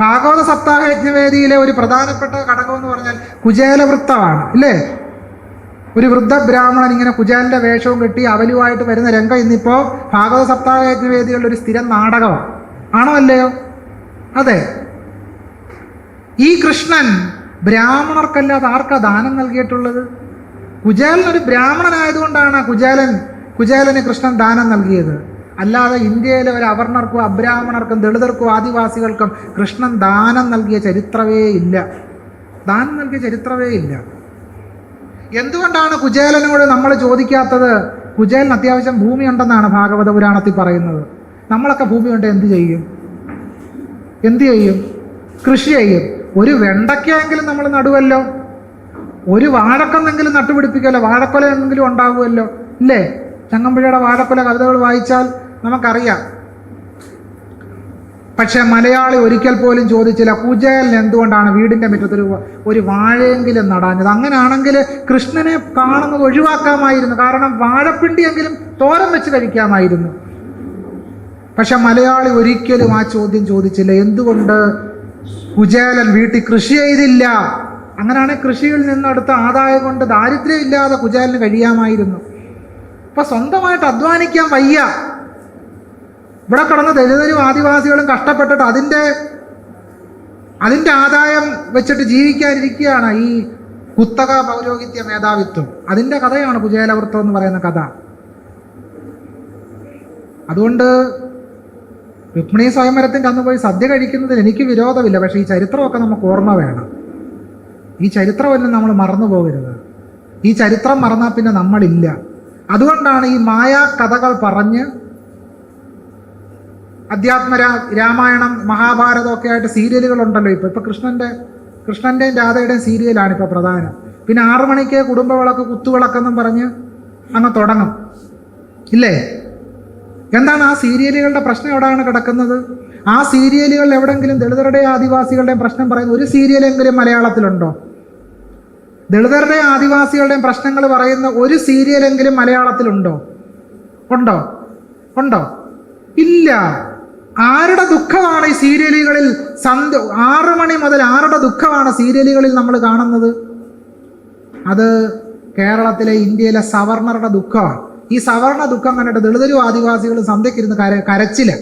ഭാഗവത സപ്താഹ യജ്ഞവേദിയിലെ ഒരു പ്രധാനപ്പെട്ട ഘടകം എന്ന് പറഞ്ഞാൽ കുചേലവൃത്തമാണ്, അല്ലേ? ഒരു വൃദ്ധ ബ്രാഹ്മണൻ ഇങ്ങനെ കുചേലന്റെ വേഷവും കെട്ടി അവലുമായിട്ട് വരുന്ന രംഗം ഇന്നിപ്പോ ഭാഗവത സപ്താഹ യജ്ഞവേദികളുടെ ഒരു സ്ഥിരം നാടകമാണ്. ആണോ അല്ലയോ? അതെ. ഈ കൃഷ്ണൻ ബ്രാഹ്മണർക്കല്ലാതെ ആർക്കാ ദാനം നൽകിയിട്ടുള്ളത്? കുചേലൻ ഒരു ബ്രാഹ്മണനായതുകൊണ്ടാണ് കുചേലന് കൃഷ്ണൻ ദാനം നൽകിയത്. അല്ലാതെ ഇന്ത്യയിലെ ഒരു അവർണർക്കും അബ്രാഹ്മണർക്കും ദളിതർക്കും ആദിവാസികൾക്കും കൃഷ്ണൻ ദാനം നൽകിയ ചരിത്രമേ ഇല്ല. ദാനം നൽകിയ ചരിത്രമേ ഇല്ല. എന്തുകൊണ്ടാണ് കുചേലനോട് നമ്മൾ ചോദിക്കാത്തത്? കുചേലന് അത്യാവശ്യം ഭൂമി ഉണ്ടെന്നാണ് ഭാഗവത പുരാണത്തിൽ പറയുന്നത്. നമ്മളൊക്കെ ഭൂമി കൊണ്ട് എന്ത് ചെയ്യും? കൃഷി ചെയ്യും. ഒരു വെണ്ടയ്ക്കെങ്കിലും നമ്മൾ നടുവല്ലോ, ഒരു വാഴക്കൊന്നെങ്കിലും നട്ടുപിടിപ്പിക്കുമല്ലോ, വാഴക്കൊല എന്തെങ്കിലും ഉണ്ടാകുമല്ലോ, ഇല്ലേ? ചങ്ങമ്പുഴയുടെ വാഴക്കൊല കവിതകൾ വായിച്ചാൽ നമുക്കറിയാം. പക്ഷെ മലയാളി ഒരിക്കൽ പോലും ചോദിച്ചില്ല കുചേലൻ എന്തുകൊണ്ടാണ് വീടിന്റെ മുറ്റത്തൊരു ഒരു വാഴയെങ്കിലും നടാഞ്ഞത്. അങ്ങനെയാണെങ്കിൽ കൃഷ്ണനെ കാണുന്നത് ഒഴിവാക്കാമായിരുന്നു. കാരണം വാഴപ്പിണ്ടിയെങ്കിലും തോരൻ വെച്ച് കഴിക്കാമായിരുന്നു. പക്ഷെ മലയാളി ഒരിക്കലും ആ ചോദ്യം ചോദിച്ചില്ല. എന്തുകൊണ്ട് കുചേലൻ വീട്ടിൽ കൃഷി ചെയ്തില്ല? അങ്ങനെയാണെങ്കിൽ കൃഷിയിൽ നിന്നെടുത്ത ആദായം കൊണ്ട് ദാരിദ്ര്യം ഇല്ലാതെ കുചേലന് കഴിയാമായിരുന്നു. ഇപ്പൊ സ്വന്തമായിട്ട് അധ്വാനിക്കാൻ വയ്യ. ഇവിടെ കിടന്ന് ദളിതരും ആദിവാസികളും കഷ്ടപ്പെട്ടിട്ട് അതിന്റെ ആദായം വെച്ചിട്ട് ജീവിക്കാനിരിക്കുകയാണ് ഈ കുത്തക പൗരോഹിത്യ മേധാവിത്വം. അതിന്റെ കഥയാണ് കുചേലവൃത്തം എന്ന് പറയുന്ന കഥ. അതുകൊണ്ട് രുക്മിണി സ്വയംവരത്തിൻ്റെ അന്ന് പോയി സദ്യ കഴിക്കുന്നതിൽ എനിക്ക് വിരോധമില്ല. പക്ഷേ ഈ ചരിത്രമൊക്കെ നമുക്ക് ഓർമ്മ വേണം. ഈ ചരിത്രമൊന്നും നമ്മൾ മറന്നു പോകരുത്. ഈ ചരിത്രം മറന്നാൽ പിന്നെ നമ്മളില്ല. അതുകൊണ്ടാണ് ഈ മായാ കഥകൾ പറഞ്ഞ് അധ്യാത്മ രാമായണം മഹാഭാരതം ഒക്കെ ആയിട്ട് സീരിയലുകളുണ്ടല്ലോ. ഇപ്പൊ കൃഷ്ണന്റെയും രാധയുടെയും സീരിയലാണ് ഇപ്പൊ പ്രധാനം. പിന്നെ 6 മണിക്ക് കുടുംബവിളക്ക് കുത്തുവിളക്കെന്നും പറഞ്ഞ് അങ്ങ് തുടങ്ങും, ഇല്ലേ? എന്താണ് ആ സീരിയലുകളുടെ പ്രശ്നം? എവിടെയാണ് കിടക്കുന്നത്? ആ സീരിയലുകളിൽ എവിടെങ്കിലും ദളിതരുടെയും ആദിവാസികളുടെയും പ്രശ്നം പറയുന്ന ഒരു സീരിയലെങ്കിലും മലയാളത്തിലുണ്ടോ? ദളിതരുടെയും ആദിവാസികളുടെയും പ്രശ്നങ്ങൾ പറയുന്ന ഒരു സീരിയലെങ്കിലും മലയാളത്തിലുണ്ടോ? ഉണ്ടോ? ഇല്ല. ആരുടെ ദുഃഖമാണ് ഈ സീരിയലുകളിൽ? 6 മണി മുതൽ ആരുടെ ദുഃഖമാണ് സീരിയലുകളിൽ നമ്മൾ കാണുന്നത്? അത് കേരളത്തിലെ ഇന്ത്യയിലെ സവർണറുടെ ദുഃഖമാണ്. ഈ സവർണ ദുഃഖം കണ്ടിട്ട് ദളിതരും ആദിവാസികളും സന്ധ്യക്കിരുന്ന് കരച്ചില്ല,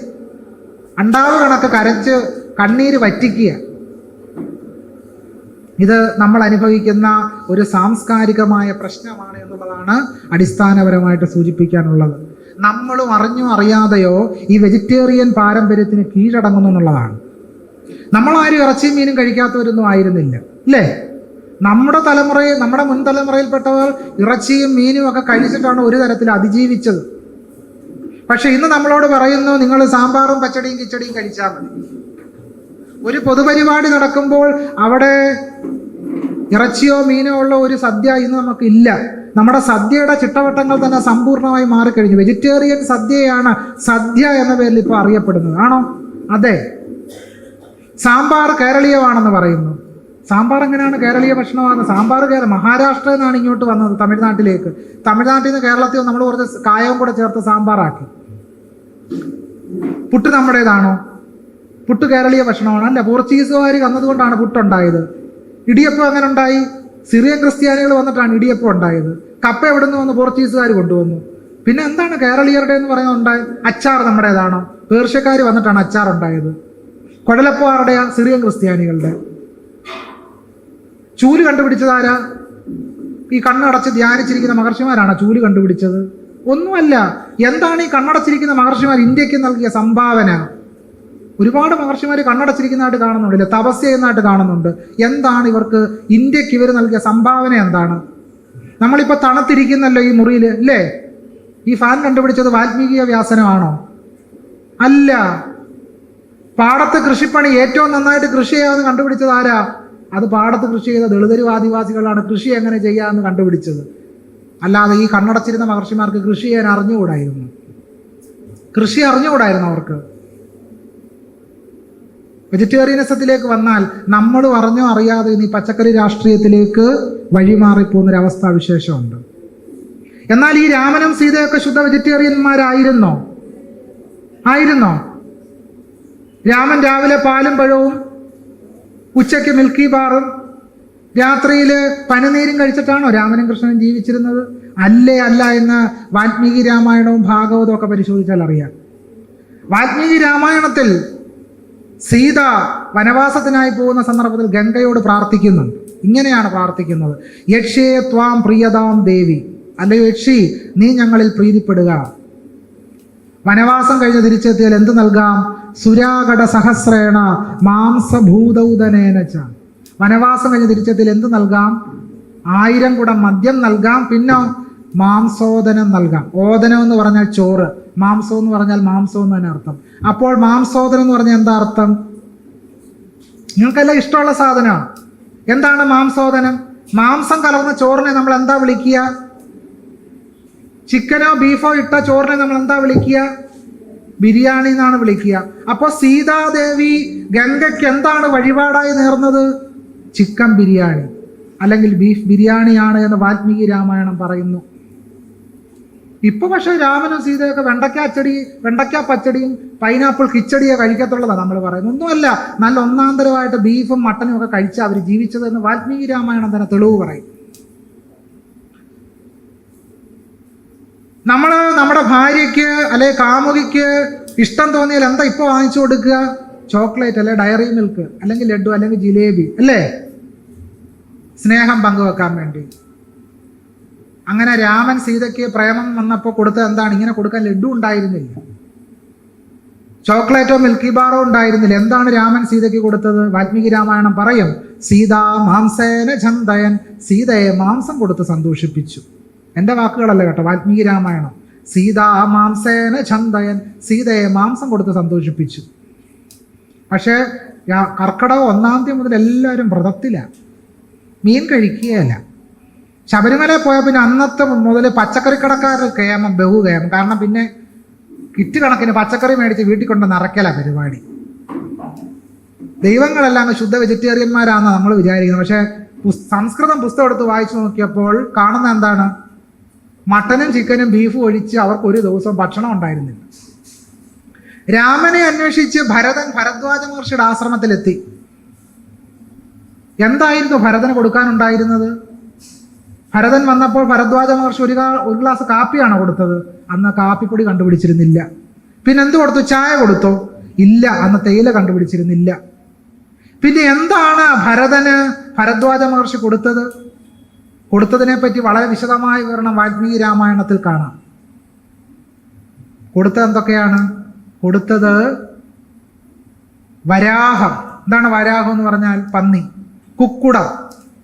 അണ്ടാവ് കണക്ക് കരച്ച് കണ്ണീര് വറ്റിക്കുക. ഇത് നമ്മൾ അനുഭവിക്കുന്ന ഒരു സാംസ്കാരികമായ പ്രശ്നമാണ് എന്നുള്ളതാണ് അടിസ്ഥാനപരമായിട്ട് സൂചിപ്പിക്കാനുള്ളത്. നമ്മളും അറിഞ്ഞോ അറിയാതെയോ ഈ വെജിറ്റേറിയൻ പാരമ്പര്യത്തിന് കീഴടങ്ങുന്നു എന്നുള്ളതാണ്. നമ്മളാരും ഇറച്ചിയും മീനും കഴിക്കാത്തവരൊന്നും ആയിരുന്നില്ല, അല്ലേ? നമ്മുടെ മുൻ തലമുറയിൽപ്പെട്ടവർ ഇറച്ചിയും മീനും ഒക്കെ കഴിച്ചിട്ടാണ് ഒരു തരത്തിൽ അതിജീവിച്ചത്. പക്ഷെ ഇന്ന് നമ്മളോട് പറയുന്നു, നിങ്ങൾ സാമ്പാറും പച്ചടിയും കിച്ചടിയും കഴിച്ചാൽ മതി. ഒരു പൊതുപരിപാടി നടക്കുമ്പോൾ അവിടെ ഇറച്ചിയോ മീനോ ഉള്ള ഒരു സദ്യ ഇന്ന് നമുക്കില്ല. നമ്മുടെ സദ്യയുടെ ചിട്ടവട്ടങ്ങൾ തന്നെ സമ്പൂർണ്ണമായി മാറിക്കഴിഞ്ഞു. വെജിറ്റേറിയൻ സദ്യയാണ് സദ്യ എന്ന പേരിൽ ഇപ്പോൾ അറിയപ്പെടുന്നത്. ആണോ? അതെ. സാമ്പാർ കേരളീയമാണെന്ന് പറയുന്നു. സാമ്പാർ എങ്ങനെയാണ് കേരളീയ ഭക്ഷണമാകുന്നത്? സാമ്പാർ മഹാരാഷ്ട്രയിൽ നിന്നാണ് ഇങ്ങോട്ട് വന്നത്, തമിഴ്നാട്ടിലേക്ക്. തമിഴ്നാട്ടിൽ നിന്ന് കേരളത്തിൽ നമ്മൾ കുറച്ച് കായവും കൂടെ ചേർത്ത് സാമ്പാറാക്കി. പുട്ട് നമ്മുടേതാണോ? പുട്ട് കേരളീയ ഭക്ഷണമാണ്. അല്ല, പോർച്ചുഗീസുകാർ വന്നതുകൊണ്ടാണ് പുട്ടുണ്ടായത്. ഇടിയപ്പം അങ്ങനെ ഉണ്ടായി. സിറിയൻ ക്രിസ്ത്യാനികൾ വന്നിട്ടാണ് ഇടിയപ്പം ഉണ്ടായത്. കപ്പ എവിടെ നിന്ന് വന്ന് പോർച്ചുഗീസുകാർ കൊണ്ടുവന്നു. പിന്നെ എന്താണ് കേരളീയരുടെ എന്ന് പറയുന്നത് ഉണ്ടായത്? അച്ചാർ നമ്മുടേതാണോ? പേർഷ്യക്കാർ വന്നിട്ടാണ് അച്ചാർ ഉണ്ടായത്. കുഴലപ്പം ആരുടെയാ? സിറിയൻ ക്രിസ്ത്യാനികളുടെ. ചൂല് കണ്ടുപിടിച്ചതാരാ? ഈ കണ്ണടച്ച് ധ്യാനിച്ചിരിക്കുന്ന മഹർഷിമാരാണ് ചൂല് കണ്ടുപിടിച്ചത്? ഒന്നുമല്ല. എന്താണ് ഈ കണ്ണടച്ചിരിക്കുന്ന മഹർഷിമാർ ഇന്ത്യക്ക് നൽകിയ സംഭാവന? ഒരുപാട് മഹർഷിമാർ കണ്ണടച്ചിരിക്കുന്നതായിട്ട് കാണുന്നുണ്ടല്ലേ, തപസ് ചെയ്യുന്നതായിട്ട് കാണുന്നുണ്ട്. എന്താണ് ഇവർക്ക് ഇന്ത്യക്ക് ഇവർ നൽകിയ സംഭാവന എന്താണ്? നമ്മളിപ്പോൾ തണുത്തിരിക്കുന്നല്ലോ ഈ മുറിയിൽ അല്ലേ? ഈ ഫാൻ കണ്ടുപിടിച്ചത് വാൽമീകിയ വ്യാസനമാണോ? അല്ല. പാടത്ത് കൃഷിപ്പണി ഏറ്റവും നന്നായിട്ട് കൃഷി ചെയ്യാമെന്ന് കണ്ടുപിടിച്ചത് ആരാ? അത് പാടത്ത് കൃഷി ചെയ്ത ദളിതരും ആദിവാസികളാണ് കൃഷി എങ്ങനെ ചെയ്യാമെന്ന് കണ്ടുപിടിച്ചത്. അല്ലാതെ ഈ കണ്ണടച്ചിരുന്ന മഹർഷിമാർക്ക് കൃഷി ചെയ്യാൻ അറിഞ്ഞുകൂടായിരുന്നു. കൃഷി അറിഞ്ഞുകൂടായിരുന്നു അവർക്ക്. വെജിറ്റേറിയനിസത്തിലേക്ക് വന്നാൽ നമ്മൾ അറിഞ്ഞോ അറിയാതെ ഈ പച്ചക്കറി രാഷ്ട്രീയത്തിലേക്ക് വഴിമാറിപ്പോകുന്നൊരവസ്ഥാവിശേഷമുണ്ട്. എന്നാൽ ഈ രാമനും സീതയൊക്കെ ശുദ്ധ വെജിറ്റേറിയന്മാരായിരുന്നോ? ആയിരുന്നോ? രാമൻ രാവിലെ പാലും പഴവും, ഉച്ചയ്ക്ക് മിൽക്കി ബാറും, രാത്രിയിൽ പനിനീരും കഴിച്ചിട്ടാണോ രാമനും കൃഷ്ണനും ജീവിച്ചിരുന്നത്? അല്ല എന്ന് വാൽമീകി രാമായണവും ഭാഗവതവും ഒക്കെ പരിശോധിച്ചാൽ അറിയാം. വാൽമീകി രാമായണത്തിൽ സീത വനവാസത്തിനായി പോകുന്ന സന്ദർഭത്തിൽ ഗംഗയോട് പ്രാർത്ഥിക്കുന്നുണ്ട്. ഇങ്ങനെയാണ് പ്രാർത്ഥിക്കുന്നത്: യക്ഷേ ത്വാം പ്രിയതാം ദേവി, അല്ലയോ യക്ഷി, നീ ഞങ്ങളിൽ പ്രീതിപ്പെടുക. വനവാസം കഴിഞ്ഞ് തിരിച്ചെത്തിയാൽ എന്ത് നൽകാം? സുരാകട സഹസ്രേണ മാംസഭൂതൗദനേനച്ച. വനവാസം കഴിഞ്ഞ് തിരിച്ചെത്തിയാൽ എന്ത് നൽകാം? 1000 കുടം മദ്യം നൽകാം. പിന്നെ മാംസോദനം നൽകാം. ഓദനം എന്ന് പറഞ്ഞാൽ ചോറ്, മാംസം എന്ന് പറഞ്ഞാൽ മാംസം എന്ന് തന്നെ അർത്ഥം. അപ്പോൾ മാംസോദനം എന്ന് പറഞ്ഞാൽ എന്താ അർത്ഥം? നിങ്ങൾക്കെല്ലാം ഇഷ്ടമുള്ള സാധനമാണ്. എന്താണ് മാംസോദനം? മാംസം കലർന്ന ചോറിനെ നമ്മൾ എന്താ വിളിക്കുക? ചിക്കനോ ബീഫോ ഇട്ട ചോറിനെ നമ്മൾ എന്താ വിളിക്കുക? ബിരിയാണി എന്നാണ് വിളിക്കുക. അപ്പോൾ സീതാദേവി ഗംഗയ്ക്ക് എന്താണ് വഴിപാടായി നേർന്നത്? ചിക്കൻ ബിരിയാണി അല്ലെങ്കിൽ ബീഫ് ബിരിയാണിയാണ് എന്ന് വാൽമീകി രാമായണം പറയുന്നു. ഇപ്പൊ പക്ഷേ രാമനും സീതയൊക്കെ വെണ്ടയ്ക്ക പച്ചടിയും പൈനാപ്പിൾ കിച്ചടിയോ കഴിക്കത്തുള്ളതാണ് നമ്മൾ പറയുന്നത്. ഒന്നുമല്ല, നല്ല ഒന്നാന്തരമായിട്ട് ബീഫും മട്ടനും ഒക്കെ കഴിച്ചാൽ അവർ ജീവിച്ചത് എന്ന് വാൽമീകി രാമായണം തന്നെ തെളിവ് പറയും. നമ്മൾ നമ്മുടെ ഭാര്യയ്ക്ക് അല്ലെ കാമുകിക്ക് ഇഷ്ടം തോന്നിയാൽ എന്താ ഇപ്പൊ വാങ്ങിച്ചു കൊടുക്കുക? ചോക്ലേറ്റ് അല്ലെ ഡയറി മിൽക്ക് അല്ലെങ്കിൽ ലഡു അല്ലെങ്കിൽ ജിലേബി അല്ലേ? സ്നേഹം പങ്കുവെക്കാൻ വേണ്ടി. അങ്ങനെ രാമൻ സീതയ്ക്ക് പ്രേമം വന്നപ്പോൾ കൊടുത്തത് എന്താണ്? ഇങ്ങനെ കൊടുക്കാൻ ലഡു ഉണ്ടായിരുന്നില്ല, ചോക്ലേറ്റോ മിൽക്കി ബാറോ ഉണ്ടായിരുന്നില്ല. എന്താണ് രാമൻ സീതയ്ക്ക് കൊടുത്തത്? വാൽമീകി രാമായണം പറയും: സീതാ മാംസേന ഛന്തയൻ, സീതയെ മാംസം കൊടുത്ത് സന്തോഷിപ്പിച്ചു. എൻ്റെ വാക്കുകളല്ല കേട്ടോ, വാൽമീകി രാമായണം. സീതാ മാംസേന ഛന്തയൻ, സീതയെ മാംസം കൊടുത്ത് സന്തോഷിപ്പിച്ചു. പക്ഷേ കർക്കിടകം 1-ാം തീയതി മുതൽ എല്ലാവരും വ്രതത്തിലാണ്, മീൻ കഴിക്കുകയല്ല. ശബരിമലയിൽ പോയാൽ പിന്നെ അന്നത്തെ മുതൽ പച്ചക്കറിക്കടക്കാർ കേമം, ബഹുകേമം. കാരണം പിന്നെ കിറ്റ് കണക്കിന് പച്ചക്കറി മേടിച്ച് വീട്ടിൽ കൊണ്ട് നിറയ്ക്കല പരിപാടി. ദൈവങ്ങളെല്ലാം ശുദ്ധ വെജിറ്റേറിയന്മാരാണെന്ന് നമ്മൾ വിചാരിക്കുന്നത്. പക്ഷേ സംസ്കൃതം പുസ്തകം എടുത്ത് വായിച്ചു നോക്കിയപ്പോൾ കാണുന്ന എന്താണ്? മട്ടനും ചിക്കനും ബീഫും ഒഴിച്ച് അവർക്ക് ഒരു ദിവസം ഭക്ഷണം ഉണ്ടായിരുന്നില്ല. രാമനെ അന്വേഷിച്ച് ഭരതൻ ഭരദ്വാജ മഹർഷിയുടെ ആശ്രമത്തിലെത്തി. എന്തായിരുന്നു ഭരതന് കൊടുക്കാനുണ്ടായിരുന്നത്? ഭരതൻ വന്നപ്പോൾ ഭരദ്വാജ മഹർഷി ഒരു ഗ്ലാസ് കാപ്പിയാണ് കൊടുത്തത്. അന്ന് കാപ്പിപ്പൊടി കണ്ടുപിടിച്ചിരുന്നില്ല. പിന്നെ എന്ത് കൊടുത്തു? ചായ കൊടുത്തോ? ഇല്ല, അന്ന് തേയില കണ്ടുപിടിച്ചിരുന്നില്ല. പിന്നെ എന്താണ് ഭരതന് ഭരദ്വാജ മഹർഷി കൊടുത്തത്? കൊടുത്തതിനെ പറ്റി വളരെ വിശദമായ വിവരണം വാൽമീകി രാമായണത്തിൽ കാണാം. കൊടുത്തത് എന്തൊക്കെയാണ്? കൊടുത്തത് വരാഹം. എന്താണ് വരാഹം എന്ന് പറഞ്ഞാൽ? പന്നി. കുക്കുടം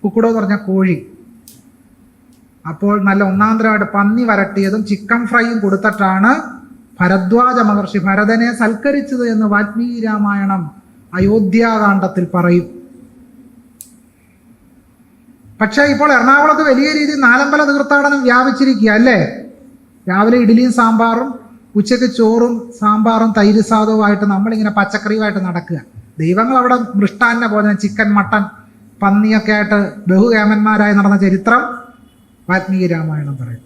എന്ന് പറഞ്ഞാൽ കോഴി. അപ്പോൾ നല്ല ഒന്നാന്തരമായിട്ട് പന്നി വരട്ടിയതും ചിക്കൻ ഫ്രൈയും കൊടുത്തിട്ടാണ് ഭരദ്വാജ മഹർഷി ഭരതനെ സൽക്കരിച്ചത് എന്ന് വാൽമീകി രാമായണം അയോധ്യാകാന്ഡത്തിൽ പറയും. പക്ഷേ ഇപ്പോൾ എറണാകുളത്ത് വലിയ രീതിയിൽ നാലമ്പല തീർത്ഥാടനം വ്യാപിച്ചിരിക്കുക അല്ലേ? രാവിലെ ഇഡ്ഡലിയും സാമ്പാറും, ഉച്ചയ്ക്ക് ചോറും സാമ്പാറും തൈര് സാധവുമായിട്ട് നമ്മളിങ്ങനെ പച്ചക്കറിയുമായിട്ട് നടക്കുക. ദൈവങ്ങൾ അവിടെ മൃഷ്ടാന്ന ഭോജനം, ചിക്കൻ, മട്ടൻ, പന്നിയൊക്കെ ആയിട്ട് ബഹുകേമന്മാരായി നടന്ന ചരിത്രം വാൽമീകി രാമായണം പറയും.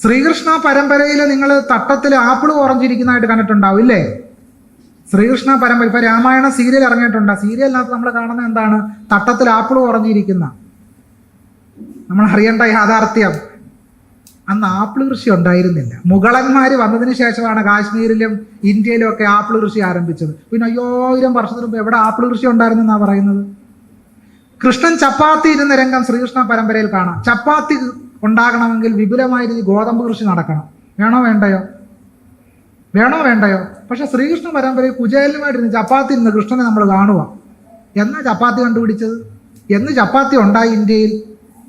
ശ്രീകൃഷ്ണ പരമ്പരയിൽ നിങ്ങൾ തട്ടത്തിൽ ആപ്പിൾ ഓറഞ്ചിരിക്കുന്നതായിട്ട് കണ്ടിട്ടുണ്ടാവും ഇല്ലേ? ശ്രീകൃഷ്ണ പരമ്പര ഇപ്പൊ രാമായണ സീരിയൽ ഇറങ്ങിയിട്ടുണ്ട്. സീരിയലിനകത്ത് നമ്മൾ കാണുന്നത് എന്താണ്? തട്ടത്തിൽ ആപ്പിൾ ഓറഞ്ചിരിക്കുന്ന. നമ്മൾ അറിയേണ്ട യാഥാർത്ഥ്യം, അന്ന് ആപ്പിൾ കൃഷി ഉണ്ടായിരുന്നില്ല. മുഗളന്മാർ വന്നതിന് ശേഷമാണ് കാശ്മീരിലും ഇന്ത്യയിലും ഒക്കെ ആപ്പിൾ കൃഷി ആരംഭിച്ചത്. പിന്നെ 5000 വർഷത്തിന് മുമ്പ് എവിടെ ആപ്പിൾ കൃഷി ഉണ്ടായിരുന്നെന്നാണ് പറയുന്നത്? കൃഷ്ണൻ ചപ്പാത്തി ഇരുന്ന രംഗം ശ്രീകൃഷ്ണ പരമ്പരയിൽ കാണാം. ചപ്പാത്തി ഉണ്ടാകണമെങ്കിൽ വിപുലമായ രീതി ഗോതമ്പ് കൃഷി നടക്കണം. വേണോ വേണ്ടയോ? പക്ഷെ ശ്രീകൃഷ്ണ പരമ്പരയിൽ കുചേലനുമായിട്ടിരുന്ന് ചപ്പാത്തി ഇരുന്ന് കൃഷ്ണനെ നമ്മൾ കാണുക. എന്നാ ചപ്പാത്തി കണ്ടുപിടിച്ചത്? എന്ന് ചപ്പാത്തി ഉണ്ടായി ഇന്ത്യയിൽ?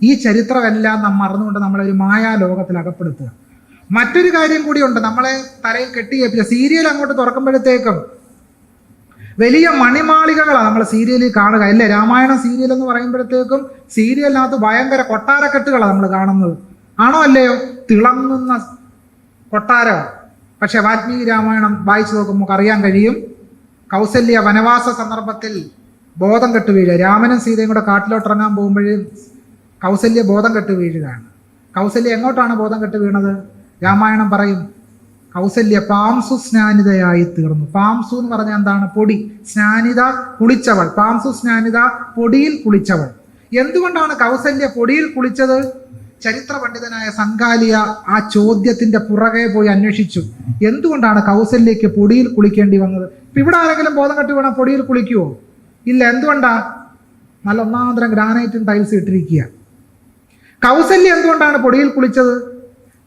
ഈ ചരിത്രമെല്ലാം നാം മറന്നുകൊണ്ട് നമ്മളൊരു മായാലോകത്തിൽ അകപ്പെടുത്തുക. മറ്റൊരു കാര്യം കൂടിയുണ്ട്, നമ്മളെ തലയിൽ കെട്ടിയേപ്പിച്ച സീരിയൽ അങ്ങോട്ട് തുറക്കുമ്പോഴത്തേക്കും വലിയ മണിമാളികകളാണ് നമ്മൾ സീരിയലിൽ കാണുക അല്ലേ? രാമായണ സീരിയൽ എന്ന് പറയുമ്പോഴത്തേക്കും സീരിയലിനകത്ത് ഭയങ്കര കൊട്ടാരക്കെട്ടുകളാണ് നമ്മൾ കാണുന്നത്. ആണോ അല്ലയോ? തിളങ്ങുന്ന കൊട്ടാരമാണ്. പക്ഷെ വാൽമീകി രാമായണം വായിച്ചു നോക്കുമ്പോൾ അറിയാൻ കഴിയും, കൗസല്യ വനവാസ സന്ദർഭത്തിൽ ബോധം കെട്ട് വീഴുക. രാമനും സീതയും കൂടെ കാട്ടിലോട്ടിറങ്ങാൻ പോകുമ്പോഴേ കൗസല്യ ബോധം കെട്ട് വീഴുകയാണ്. കൗസല്യ എങ്ങോട്ടാണ് ബോധം കെട്ട് വീണത്? രാമായണം പറയും കൗസല്യ പാംസു സ്നാനിതയായി തീർന്നു. പാംസു എന്ന് പറഞ്ഞാൽ എന്താണ്? പൊടി. സ്നാനിത കുളിച്ചവൾ. പാംസു സ്നാനിത പൊടിയിൽ കുളിച്ചവൾ. എന്തുകൊണ്ടാണ് കൗസല്യ പൊടിയിൽ കുളിച്ചത്? ചരിത്ര പണ്ഡിതനായ സംഘാലിയ ആ ചോദ്യത്തിന്റെ പുറകെ പോയി അന്വേഷിച്ചു. എന്തുകൊണ്ടാണ് കൗസല്യക്ക് പൊടിയിൽ കുളിക്കേണ്ടി വന്നത്? ഇപ്പൊ ഇവിടെ ആരെങ്കിലും ബോധം കെട്ട് വീണാൽ പൊടിയിൽ കുളിക്കുവോ? ഇല്ല. എന്തുകൊണ്ടാ? നല്ല ഒന്നാന്തരം ഗ്രാനൈറ്റും ടൈൽസ് ഇട്ടിരിക്കുക. കൗസല്യ എന്തുകൊണ്ടാണ് പൊടിയിൽ കുളിച്ചത്?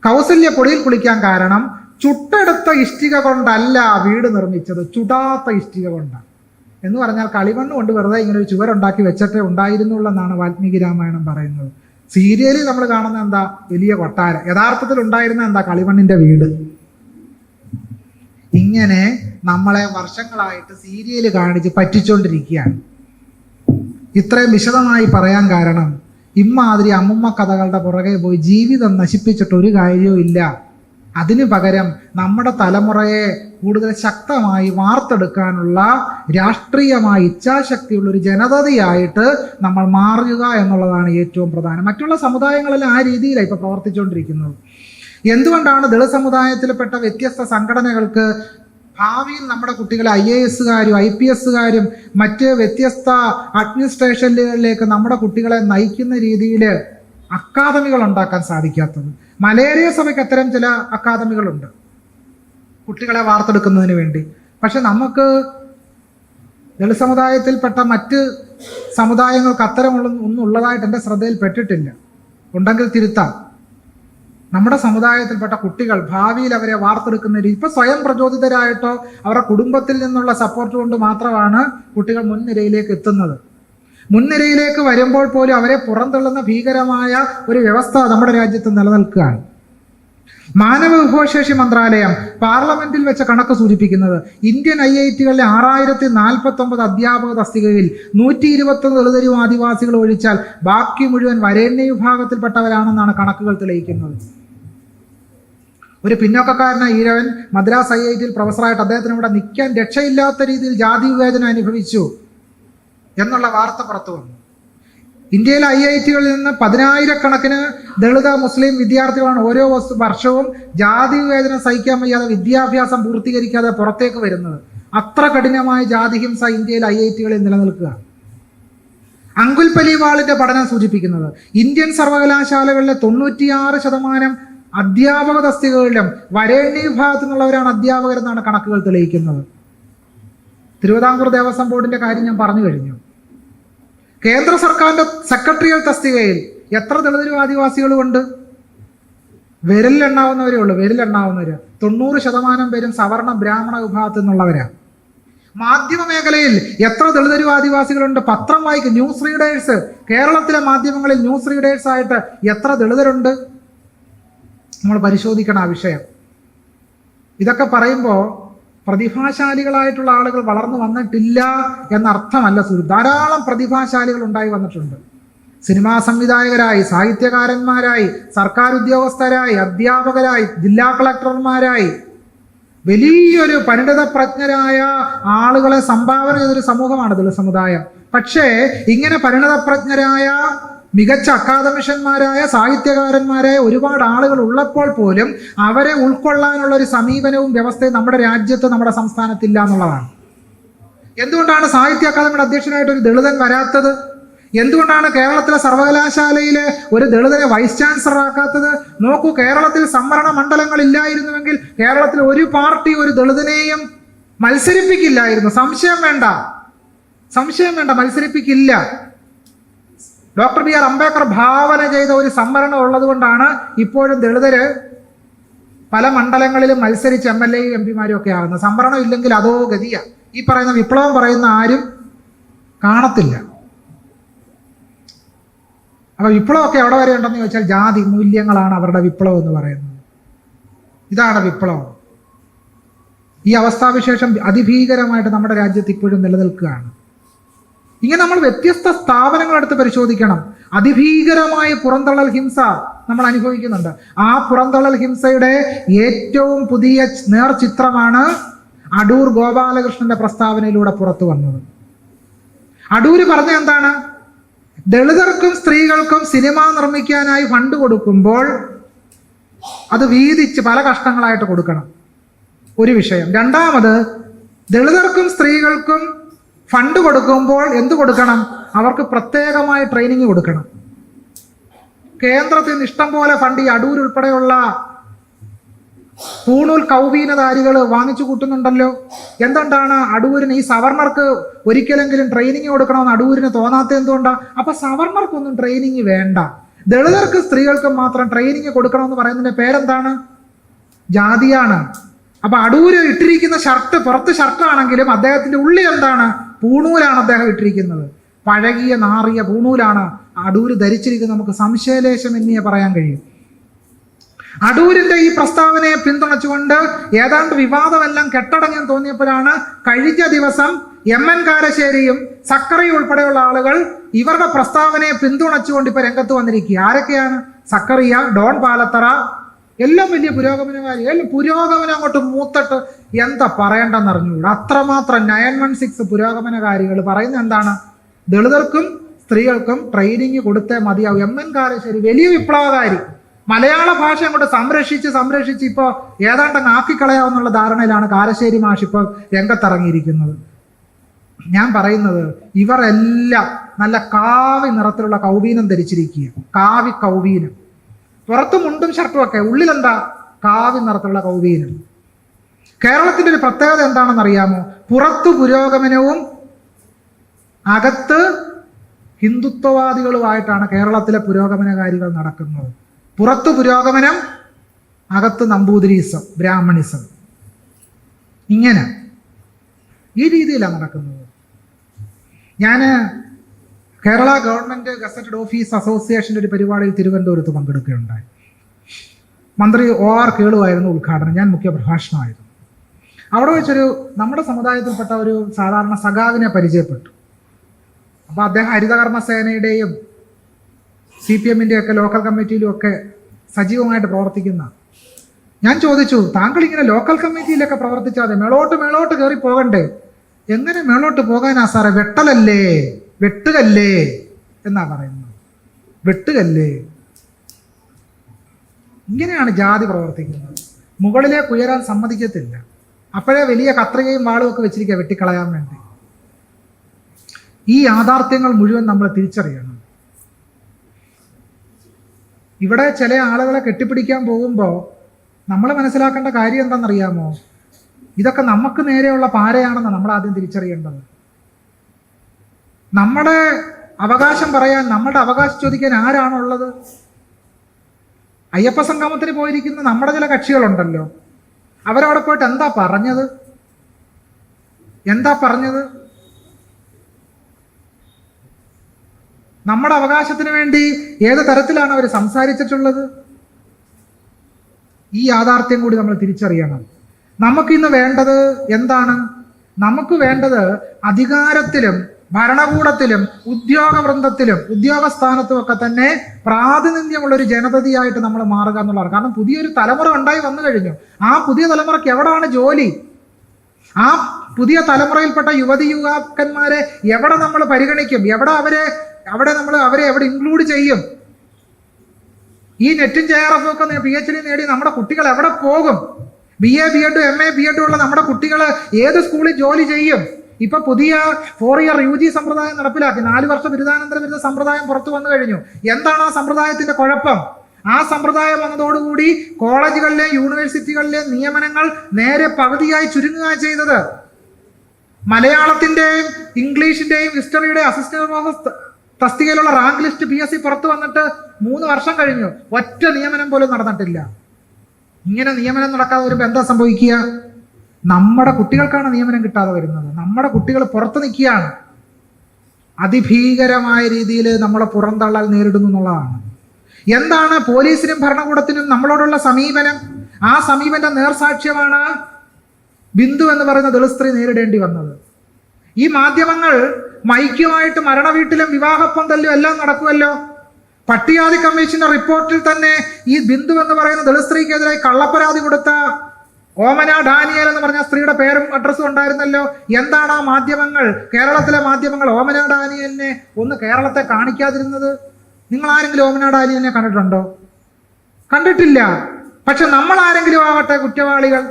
കൗസല്യ പൊടിയിൽ കുളിക്കാൻ കാരണം ചുട്ടെടുത്ത ഇഷ്ടിക കൊണ്ടല്ല വീട് നിർമ്മിച്ചത്, ചുടാത്ത ഇഷ്ടിക കൊണ്ടാണ്. എന്ന് പറഞ്ഞാൽ കളിമണ്ണ് കൊണ്ട് വെറുതെ ഇങ്ങനെ ഒരു ചുവരുണ്ടാക്കി വെച്ചിട്ടേ ഉണ്ടായിരുന്നുള്ളൂ എന്നാണ് വാൽമീകി രാമായണം പറയുന്നത്. സീരിയലിൽ നമ്മൾ കാണുന്ന എന്താ? വലിയ കൊട്ടാരം. യഥാർത്ഥത്തിൽ ഉണ്ടായിരുന്ന എന്താ? കളിമണ്ണിന്റെ വീട്. ഇങ്ങനെ നമ്മളെ വർഷങ്ങളായിട്ട് സീരിയൽ കാണിച്ച് പറ്റിച്ചുകൊണ്ടിരിക്കുകയാണ്. ഇത്രയും വിശദമായി പറയാൻ കാരണം ഇമ്മാതിരി അമ്മുമ്മ കഥകളുടെ പുറകെ പോയി ജീവിതം നശിപ്പിച്ചിട്ട് ഒരു കാര്യവും ഇല്ല. അതിനു പകരം നമ്മുടെ തലമുറയെ കൂടുതൽ ശക്തമായി വാർത്തെടുക്കാനുള്ള രാഷ്ട്രീയമായ ഇച്ഛാശക്തിയുള്ള ഒരു ജനതയായിട്ട് നമ്മൾ മാറുക എന്നുള്ളതാണ് ഏറ്റവും പ്രധാനം. മറ്റുള്ള സമുദായങ്ങളെല്ലാം ആ രീതിയിലാണ് ഇപ്പോൾ പ്രവർത്തിച്ചുകൊണ്ടിരിക്കുന്നത്. എന്തുകൊണ്ടാണ് ദളിത് സമുദായത്തിൽപ്പെട്ട വ്യത്യസ്ത സംഘടനകൾക്ക് ഭാവിയിൽ നമ്മുടെ കുട്ടികളെ IAS-കാരും IPS-കാരും മറ്റ് വ്യത്യസ്ത അഡ്മിനിസ്ട്രേഷനിലേക്ക് നമ്മുടെ കുട്ടികളെ നയിക്കുന്ന രീതിയിൽ അക്കാദമികൾ ഉണ്ടാക്കാൻ സാധിക്കാത്തത്? മലേറിയ സഭയ്ക്ക് അത്തരം ചില അക്കാദമികളുണ്ട് കുട്ടികളെ വാർത്തെടുക്കുന്നതിന് വേണ്ടി. പക്ഷെ നമുക്ക് ദളിത് സമുദായത്തിൽപ്പെട്ട മറ്റ് സമുദായങ്ങൾക്ക് അത്തരമുള്ള ഒന്നും ഉള്ളതായിട്ട് എൻ്റെ ശ്രദ്ധയിൽപ്പെട്ടിട്ടില്ല. ഉണ്ടെങ്കിൽ തിരുത്താം. നമ്മുടെ സമുദായത്തിൽപ്പെട്ട കുട്ടികൾ ഭാവിയിൽ അവരെ വാർത്തെടുക്കുന്ന ഇപ്പൊ സ്വയം പ്രചോദിതരായിട്ടോ അവരുടെ കുടുംബത്തിൽ നിന്നുള്ള സപ്പോർട്ട് കൊണ്ട് മാത്രമാണ് കുട്ടികൾ മുൻനിരയിലേക്ക് എത്തുന്നത്. മുൻനിരയിലേക്ക് വരുമ്പോൾ പോലും അവരെ പുറന്തള്ളുന്ന ഭീകരമായ ഒരു വ്യവസ്ഥ നമ്മുടെ രാജ്യത്ത് നിലനിൽക്കുകയാണ്. മാനവ വിഭവശേഷി മന്ത്രാലയം പാർലമെന്റിൽ വെച്ച കണക്ക് സൂചിപ്പിക്കുന്നത് ഇന്ത്യൻ IIT-കളിലെ 6049 അധ്യാപക തസ്തികയിൽ 121 ദളിതരും ആദിവാസികൾ ഒഴിച്ചാൽ ബാക്കി മുഴുവൻ വരേണ്യ വിഭാഗത്തിൽപ്പെട്ടവരാണെന്നാണ് കണക്കുകൾ തെളിയിക്കുന്നത്. ഒരു പിന്നോക്കക്കാരനായ ഈഴവൻ മദ്രാസ് IIT-യിൽ പ്രൊഫസറായിട്ട് അദ്ദേഹത്തിന് ഇവിടെ നിൽക്കാൻ രക്ഷയില്ലാത്ത രീതിയിൽ ജാതി വിവേചനം അനുഭവിച്ചു എന്നുള്ള വാർത്ത പുറത്തു വന്നു. ഇന്ത്യയിലെ IIT-കളിൽ നിന്ന് 10,000-കണക്കിന് ദളിത് മുസ്ലിം വിദ്യാർത്ഥികളാണ് ഓരോ വർഷവും ജാതി വിവേചനം സഹിക്കാൻ വയ്യാതെ വിദ്യാഭ്യാസം പൂർത്തീകരിക്കാതെ പുറത്തേക്ക് വരുന്നത്. അത്ര കഠിനമായ ജാതിഹിംസ ഇന്ത്യയിലെ IIT-കളിൽ നിലനിൽക്കുക. അങ്കുൽ പലിവാളിന്റെ പഠനം സൂചിപ്പിക്കുന്നത് ഇന്ത്യൻ സർവകലാശാലകളിലെ 96% അധ്യാപക തസ്തികകളിലും വരേണ്യ വിഭാഗത്തിൽ നിന്നുള്ളവരാണ് അധ്യാപകരെന്നാണ് കണക്കുകൾ തെളിയിക്കുന്നത്. തിരുവിതാംകൂർ ദേവസ്വം ബോർഡിന്റെ കാര്യം ഞാൻ പറഞ്ഞു കഴിഞ്ഞു. കേന്ദ്ര സർക്കാരിന്റെ സെക്രട്ടറിയൽ തസ്തികയിൽ എത്ര ദളിതരും ആദിവാസികളും ഉണ്ട്? വിരലിലെണ്ണാവുന്നവരേ ഉള്ളൂ. 90% പേരും സവർണ ബ്രാഹ്മണ വിഭാഗത്തിൽ നിന്നുള്ളവരാണ്. മാധ്യമ മേഖലയിൽ എത്ര ദളിതരും ആദിവാസികളുണ്ട്? പത്രം വായിക്കും. ന്യൂസ് റീഡേഴ്സ്, കേരളത്തിലെ മാധ്യമങ്ങളിൽ ന്യൂസ് റീഡേഴ്സ് ആയിട്ട് എത്ര ദളിതരുണ്ട്? നമ്മൾ പരിശോധിക്കണം ആ വിഷയം. ഇതൊക്കെ പറയുമ്പോൾ പ്രതിഭാശാലികളായിട്ടുള്ള ആളുകൾ വളർന്നു വന്നിട്ടില്ല എന്നർത്ഥമല്ല. ധാരാളം പ്രതിഭാശാലികൾ ഉണ്ടായി വന്നിട്ടുണ്ട്. സിനിമാ സംവിധായകരായി, സാഹിത്യകാരന്മാരായി, സർക്കാർ ഉദ്യോഗസ്ഥരായി, അധ്യാപകരായി, ജില്ലാ കളക്ടർമാരായി വലിയൊരു പരിണിതപ്രജ്ഞരായ ആളുകളെ സംഭാവന ചെയ്തൊരു സമൂഹമാണ് ദളിത് സമുദായം. പക്ഷേ ഇങ്ങനെ പരിണിതപ്രജ്ഞരായ മികച്ച അക്കാദമിഷ്യന്മാരായ സാഹിത്യകാരന്മാരായ ഒരുപാട് ആളുകൾ ഉള്ളപ്പോൾ പോലും അവരെ ഉൾക്കൊള്ളാനുള്ള ഒരു സമീപനവും വ്യവസ്ഥയും നമ്മുടെ രാജ്യത്ത്, നമ്മുടെ സംസ്ഥാനത്തില്ല എന്നുള്ളതാണ്. എന്തുകൊണ്ടാണ് സാഹിത്യ അക്കാദമിയുടെ അധ്യക്ഷനായിട്ട് ഒരു ദളിതൻ വരാത്തത്? എന്തുകൊണ്ടാണ് കേരളത്തിലെ സർവകലാശാലയിലെ ഒരു ദളിതനെ വൈസ് ചാൻസലർ ആക്കാത്തത്? നോക്കൂ, കേരളത്തിൽ സംവരണ മണ്ഡലങ്ങൾ ഇല്ലായിരുന്നുവെങ്കിൽ കേരളത്തിൽ ഒരു പാർട്ടി ഒരു ദളിതനെയും മത്സരിപ്പിക്കില്ലായിരുന്നു. സംശയം വേണ്ട, മത്സരിപ്പിക്കില്ല. ഡോക്ടർ ബി ആർ അംബേദ്കർ ഭാവന ചെയ്ത ഒരു സംവരണം ഉള്ളത് കൊണ്ടാണ് ഇപ്പോഴും ദളിതര് പല മണ്ഡലങ്ങളിലും മത്സരിച്ച് MLA MP ഒക്കെ ആകുന്നത്. സംവരണം ഇല്ലെങ്കിൽ അതോ ഗതിയ. ഈ പറയുന്ന വിപ്ലവം പറയുന്ന ആരും കാണത്തില്ല. അപ്പൊ വിപ്ലവമൊക്കെ എവിടെ വരെ ഉണ്ടെന്ന് ചോദിച്ചാൽ ജാതി മൂല്യങ്ങളാണ് അവരുടെ വിപ്ലവം എന്ന് പറയുന്നത്. ഇതാണ് വിപ്ലവം. ഈ അവസ്ഥാവിശേഷം അതിഭീകരമായിട്ട് നമ്മുടെ രാജ്യത്ത് ഇപ്പോഴും നിലനിൽക്കുകയാണ്. ഇങ്ങനെ നമ്മൾ വ്യത്യസ്ത സ്ഥാപനങ്ങളെടുത്ത് പരിശോധിക്കണം. അതിഭീകരമായ പുറന്തള്ളൽ ഹിംസ നമ്മൾ അനുഭവിക്കുന്നുണ്ട്. ആ പുറന്തള്ളൽ ഹിംസയുടെ ഏറ്റവും പുതിയ നേർചിത്രമാണ് അടൂർ ഗോപാലകൃഷ്ണന്റെ പ്രസ്താവനയിലൂടെ പുറത്തു വന്നത്. അടൂര് പറഞ്ഞ എന്താണ്? ദളിതർക്കും സ്ത്രീകൾക്കും സിനിമ നിർമ്മിക്കാനായി ഫണ്ട് കൊടുക്കുമ്പോൾ അത് വീതിച്ച് പല കഷ്ടങ്ങളായിട്ട് കൊടുക്കണം, ഒരു വിഷയം. രണ്ടാമത്, ദളിതർക്കും സ്ത്രീകൾക്കും ഫണ്ട് കൊടുക്കുമ്പോൾ എന്ത് കൊടുക്കണം? അവർക്ക് പ്രത്യേകമായി ട്രെയിനിങ് കൊടുക്കണം. കേന്ദ്രത്തിൽ നിന്ന് ഇഷ്ടം പോലെ ഫണ്ട് ഈ അടൂർ ഉൾപ്പെടെയുള്ള പൂണൂൽ കൗവീനധാരികൾ വാങ്ങിച്ചു കൂട്ടുന്നുണ്ടല്ലോ. എന്തുകൊണ്ടാണ് അടൂരിന്, ഈ സവർണർക്ക് ഒരിക്കലെങ്കിലും ട്രെയിനിങ് കൊടുക്കണമെന്ന് അടൂരിന് തോന്നാത്ത എന്തുകൊണ്ടാ? അപ്പൊ സവർണർക്കൊന്നും ട്രെയിനിങ് വേണ്ട, ദളിതർക്ക് സ്ത്രീകൾക്കും മാത്രം ട്രെയിനിങ് കൊടുക്കണമെന്ന് പറയുന്നതിന്റെ പേരെന്താണ്? ജാതിയാണ്. അപ്പൊ അടൂര് ഇട്ടിരിക്കുന്ന ഷർട്ട് പുറത്ത് ഷർട്ടാണെങ്കിലും അദ്ദേഹത്തിന്റെ ഉള്ളിൽ എന്താണ്? പൂണൂലാണ് അദ്ദേഹം ഇട്ടിരിക്കുന്നത്. പഴകിയ നാറിയ പൂണൂലാണ് അടൂര് ധരിച്ചിരിക്കുന്നത്. നമുക്ക് സംശയലേശം എന്നിയേ പറയാൻ കഴിയും. അടൂരിന്റെ ഈ പ്രസ്താവനയെ പിന്തുണച്ചുകൊണ്ട് ഏതാണ്ട് വിവാദമെല്ലാം കെട്ടടങ്ങാൻ തോന്നിയപ്പോഴാണ് കഴിഞ്ഞ ദിവസം MN കാരശ്ശേരിയും സക്കറിയും ഉൾപ്പെടെയുള്ള ആളുകൾ ഇവരുടെ പ്രസ്താവനയെ പിന്തുണച്ചുകൊണ്ട് ഇപ്പൊ രംഗത്ത് വന്നിരിക്കുക. ആരൊക്കെയാണ്? സക്കറിയ, ഡോൺ പാലത്തറ, എല്ലാം വലിയ പുരോഗമനകാരി. എല്ലാം പുരോഗമനം അങ്ങോട്ട് മൂത്തിട്ട് എന്താ പറയേണ്ടെന്ന് അറിഞ്ഞുകൂടാ. അത്രമാത്രം 916 പുരോഗമനകാരികൾ പറയുന്നത് എന്താണ്? ദളിതർക്കും സ്ത്രീകൾക്കും ട്രെയിനിങ് കൊടുത്തേ മതിയാവും. MN കാരശ്ശേരി വലിയ വിപ്ലവകാരി, മലയാള ഭാഷ അങ്ങോട്ട് സംരക്ഷിച്ച് ഇപ്പോൾ ഏതാണ്ട് ആക്കിക്കളയാവുന്നുള്ള ധാരണയിലാണ് കാരശ്ശേരി മാഷ് ഇപ്പോൾ രംഗത്തിറങ്ങിയിരിക്കുന്നത്. ഞാൻ പറയുന്നത്, ഇവരെല്ലാം നല്ല കാവി നിറത്തിലുള്ള കൗവീനം ധരിച്ചിരിക്കുക. കാവി കൗവീനം, പുറത്ത് മുണ്ടും ഷർട്ടും ഒക്കെ, ഉള്ളിലെന്താ? കാവി നിറത്തിലുള്ള കൗവീനം. കേരളത്തിന്റെ ഒരു പ്രത്യേകത എന്താണെന്ന് അറിയാമോ? പുറത്തു പുരോഗമനവും അകത്ത് ഹിന്ദുത്വവാദികളുമായിട്ടാണ് കേരളത്തിലെ പുരോഗമനകാരികൾ നടക്കുന്നത്. പുറത്തു പുരോഗമനം, അകത്ത് നമ്പൂതിരീസം, ബ്രാഹ്മണിസം. ഇങ്ങനെ ഈ രീതിയിലാണ് നടക്കുന്നത്. ഞാൻ കേരള ഗവൺമെന്റ് ഗസറ്റഡ് ഓഫീസ് അസോസിയേഷൻ്റെ ഒരു പരിപാടിയിൽ തിരുവനന്തപുരത്ത് പങ്കെടുക്കുകയുണ്ടായി. മന്ത്രി OR കേളുവായിരുന്നു ഉദ്ഘാടനം, ഞാൻ മുഖ്യ പ്രഭാഷണമായിരുന്നു. അവിടെ വെച്ചൊരു നമ്മുടെ സമുദായത്തിൽപ്പെട്ട ഒരു സാധാരണ സഖാവിനെ പരിചയപ്പെട്ടു. അപ്പോൾ അദ്ദേഹം ഹരിതകർമ്മസേനയുടെയും CPM-ൻ്റെ ഒക്കെ ലോക്കൽ കമ്മിറ്റിയിലും ഒക്കെ സജീവമായിട്ട് പ്രവർത്തിക്കുന്ന. ഞാൻ ചോദിച്ചു, താങ്കൾ ഇങ്ങനെ ലോക്കൽ കമ്മിറ്റിയിലൊക്കെ പ്രവർത്തിച്ചാൽ മേളോട്ട് കയറി പോകണ്ടേ? എങ്ങനെ മേളോട്ട് പോകാനാ സാറേ? വെട്ടുകല്ലേ എന്നാ പറയുന്നത്. വെട്ടുകല്ലേ. ഇങ്ങനെയാണ് ജാതി പ്രവർത്തിക്കുന്നത്. മുകളിലേക്ക് ഉയരാൻ സമ്മതിക്കത്തില്ല. അപ്പോഴേ വലിയ കത്രികയും വാളും ഒക്കെ വെച്ചിരിക്കുക വെട്ടിക്കളയാൻ വേണ്ടി. ഈ യാഥാർത്ഥ്യങ്ങൾ മുഴുവൻ നമ്മൾ തിരിച്ചറിയണം. ഇവിടെ ചില ആളുകളെ കെട്ടിപ്പിടിക്കാൻ പോകുമ്പോൾ നമ്മൾ മനസ്സിലാക്കേണ്ട കാര്യം എന്താണെന്നറിയാമോ? ഇതൊക്കെ നമുക്ക് നേരെയുള്ള പാരയാണെന്ന് നമ്മൾ ആദ്യം തിരിച്ചറിയേണ്ടത്. നമ്മുടെ അവകാശം പറയാൻ, നമ്മുടെ അവകാശം ചോദിക്കാൻ ആരാണുള്ളത്? അയ്യപ്പ സംഗമത്തിന് പോയിരിക്കുന്ന നമ്മുടെ ചില കക്ഷികളുണ്ടല്ലോ, അവരവിടെ പോയിട്ട് എന്താ പറഞ്ഞത്? നമ്മുടെ അവകാശത്തിന് വേണ്ടി ഏത് തരത്തിലാണ് അവർ സംസാരിച്ചിട്ടുള്ളത്? ഈ യാഥാർത്ഥ്യം കൂടി നമ്മൾ തിരിച്ചറിയണം. നമുക്കിന്ന് വേണ്ടത് എന്താണ്? നമുക്ക് വേണ്ടത് അധികാരത്തിലും ഭരണകൂടത്തിലും ഉദ്യോഗവൃന്ദത്തിലും ഉദ്യോഗസ്ഥാനത്തും ഒക്കെ തന്നെ പ്രാതിനിധ്യമുള്ള ഒരു ജനതയായിട്ട് നമ്മൾ മാറുക എന്നുള്ളതാണ്. കാരണം പുതിയൊരു തലമുറ ഉണ്ടായി വന്നു കഴിഞ്ഞു. ആ പുതിയ തലമുറയ്ക്ക് എവിടാണ് ജോലി? ആ പുതിയ തലമുറയിൽപ്പെട്ട യുവതി യുവാക്കന്മാരെ എവിടെ നമ്മൾ പരിഗണിക്കും? അവരെ എവിടെ ഇൻക്ലൂഡ് ചെയ്യും? ഈ നെറ്റും JRF ഒക്കെ PhD നേടി നമ്മുടെ കുട്ടികൾ എവിടെ പോകും? BA BEd MA BEd ഉള്ള നമ്മുടെ കുട്ടികൾ ഏത് സ്കൂളിൽ ജോലി ചെയ്യും? ഇപ്പൊ പുതിയ 4 ഇയർ UG സമ്പ്രദായം നടപ്പിലാക്കി. 4 വർഷ ബിരുദാനന്തര ബിരുദ സമ്പ്രദായം പുറത്തു വന്നു കഴിഞ്ഞു. എന്താണ് ആ സമ്പ്രദായത്തിന്റെ കുഴപ്പം? ആ സമ്പ്രദായം വന്നതോടുകൂടി കോളേജുകളിലെ യൂണിവേഴ്സിറ്റികളിലെ നിയമനങ്ങൾ നേരെ പകുതിയായി ചുരുങ്ങുക ചെയ്തത്. മലയാളത്തിന്റെയും ഇംഗ്ലീഷിന്റെയും ഹിസ്റ്ററിയുടെയും അസിസ്റ്റന്റ് പ്രൊഫസർ തസ്തികയിലുള്ള റാങ്ക് ലിസ്റ്റ് PSC പുറത്തു വന്നിട്ട് 3 വർഷം കഴിഞ്ഞു. ഒറ്റ നിയമനം പോലും നടന്നിട്ടില്ല. ഇങ്ങനെ നിയമനം നടക്കാതെ വരുമ്പോൾ എന്താ സംഭവിക്കുക? നമ്മുടെ കുട്ടികൾക്കാണ് നിയമനം കിട്ടാതെ വരുന്നത്. നമ്മുടെ കുട്ടികൾ പുറത്തു നിൽക്കുകയാണ്. അതിഭീകരമായ രീതിയിൽ നമ്മളെ പുറന്തള്ളൽ നേരിടുന്നു എന്നുള്ളതാണ്. എന്താണ് പോലീസിനും ഭരണകൂടത്തിനും നമ്മളോടുള്ള സമീപനം? ആ സമീപന്റെ നേർസാക്ഷ്യമാണ് ബിന്ദു എന്ന് പറയുന്ന ദളിത് സ്ത്രീ നേരിടേണ്ടി വന്നത്. ഈ മാധ്യമങ്ങൾ മൈക്യമായിട്ട് മരണവീട്ടിലും വിവാഹപ്പന്തലും എല്ലാം നടക്കുമല്ലോ. പട്ടികജാതി കമ്മീഷന്റെ റിപ്പോർട്ടിൽ തന്നെ ഈ ബിന്ദു എന്ന് പറയുന്ന ദളിത് സ്ത്രീക്കെതിരായി കള്ളപ്പരാതി കൊടുത്ത ഓമന ഡാനിയൽ എന്ന് പറഞ്ഞ സ്ത്രീയുടെ പേരും അഡ്രസ്സും ഉണ്ടായിരുന്നല്ലോ. എന്താണ് ആ മാധ്യമങ്ങൾ, കേരളത്തിലെ മാധ്യമങ്ങൾ ഓമന ഡാനിയലിനെ ഒന്ന് കേരളത്തെ കാണിക്കാതിരുന്നത്? നിങ്ങൾ ആരെങ്കിലും ഓമന ഡാനിയലിനെ കണ്ടിട്ടുണ്ടോ? കണ്ടിട്ടില്ല. പക്ഷെ നമ്മൾ ആരെങ്കിലും ആവട്ടെ കുറ്റവാളികൾ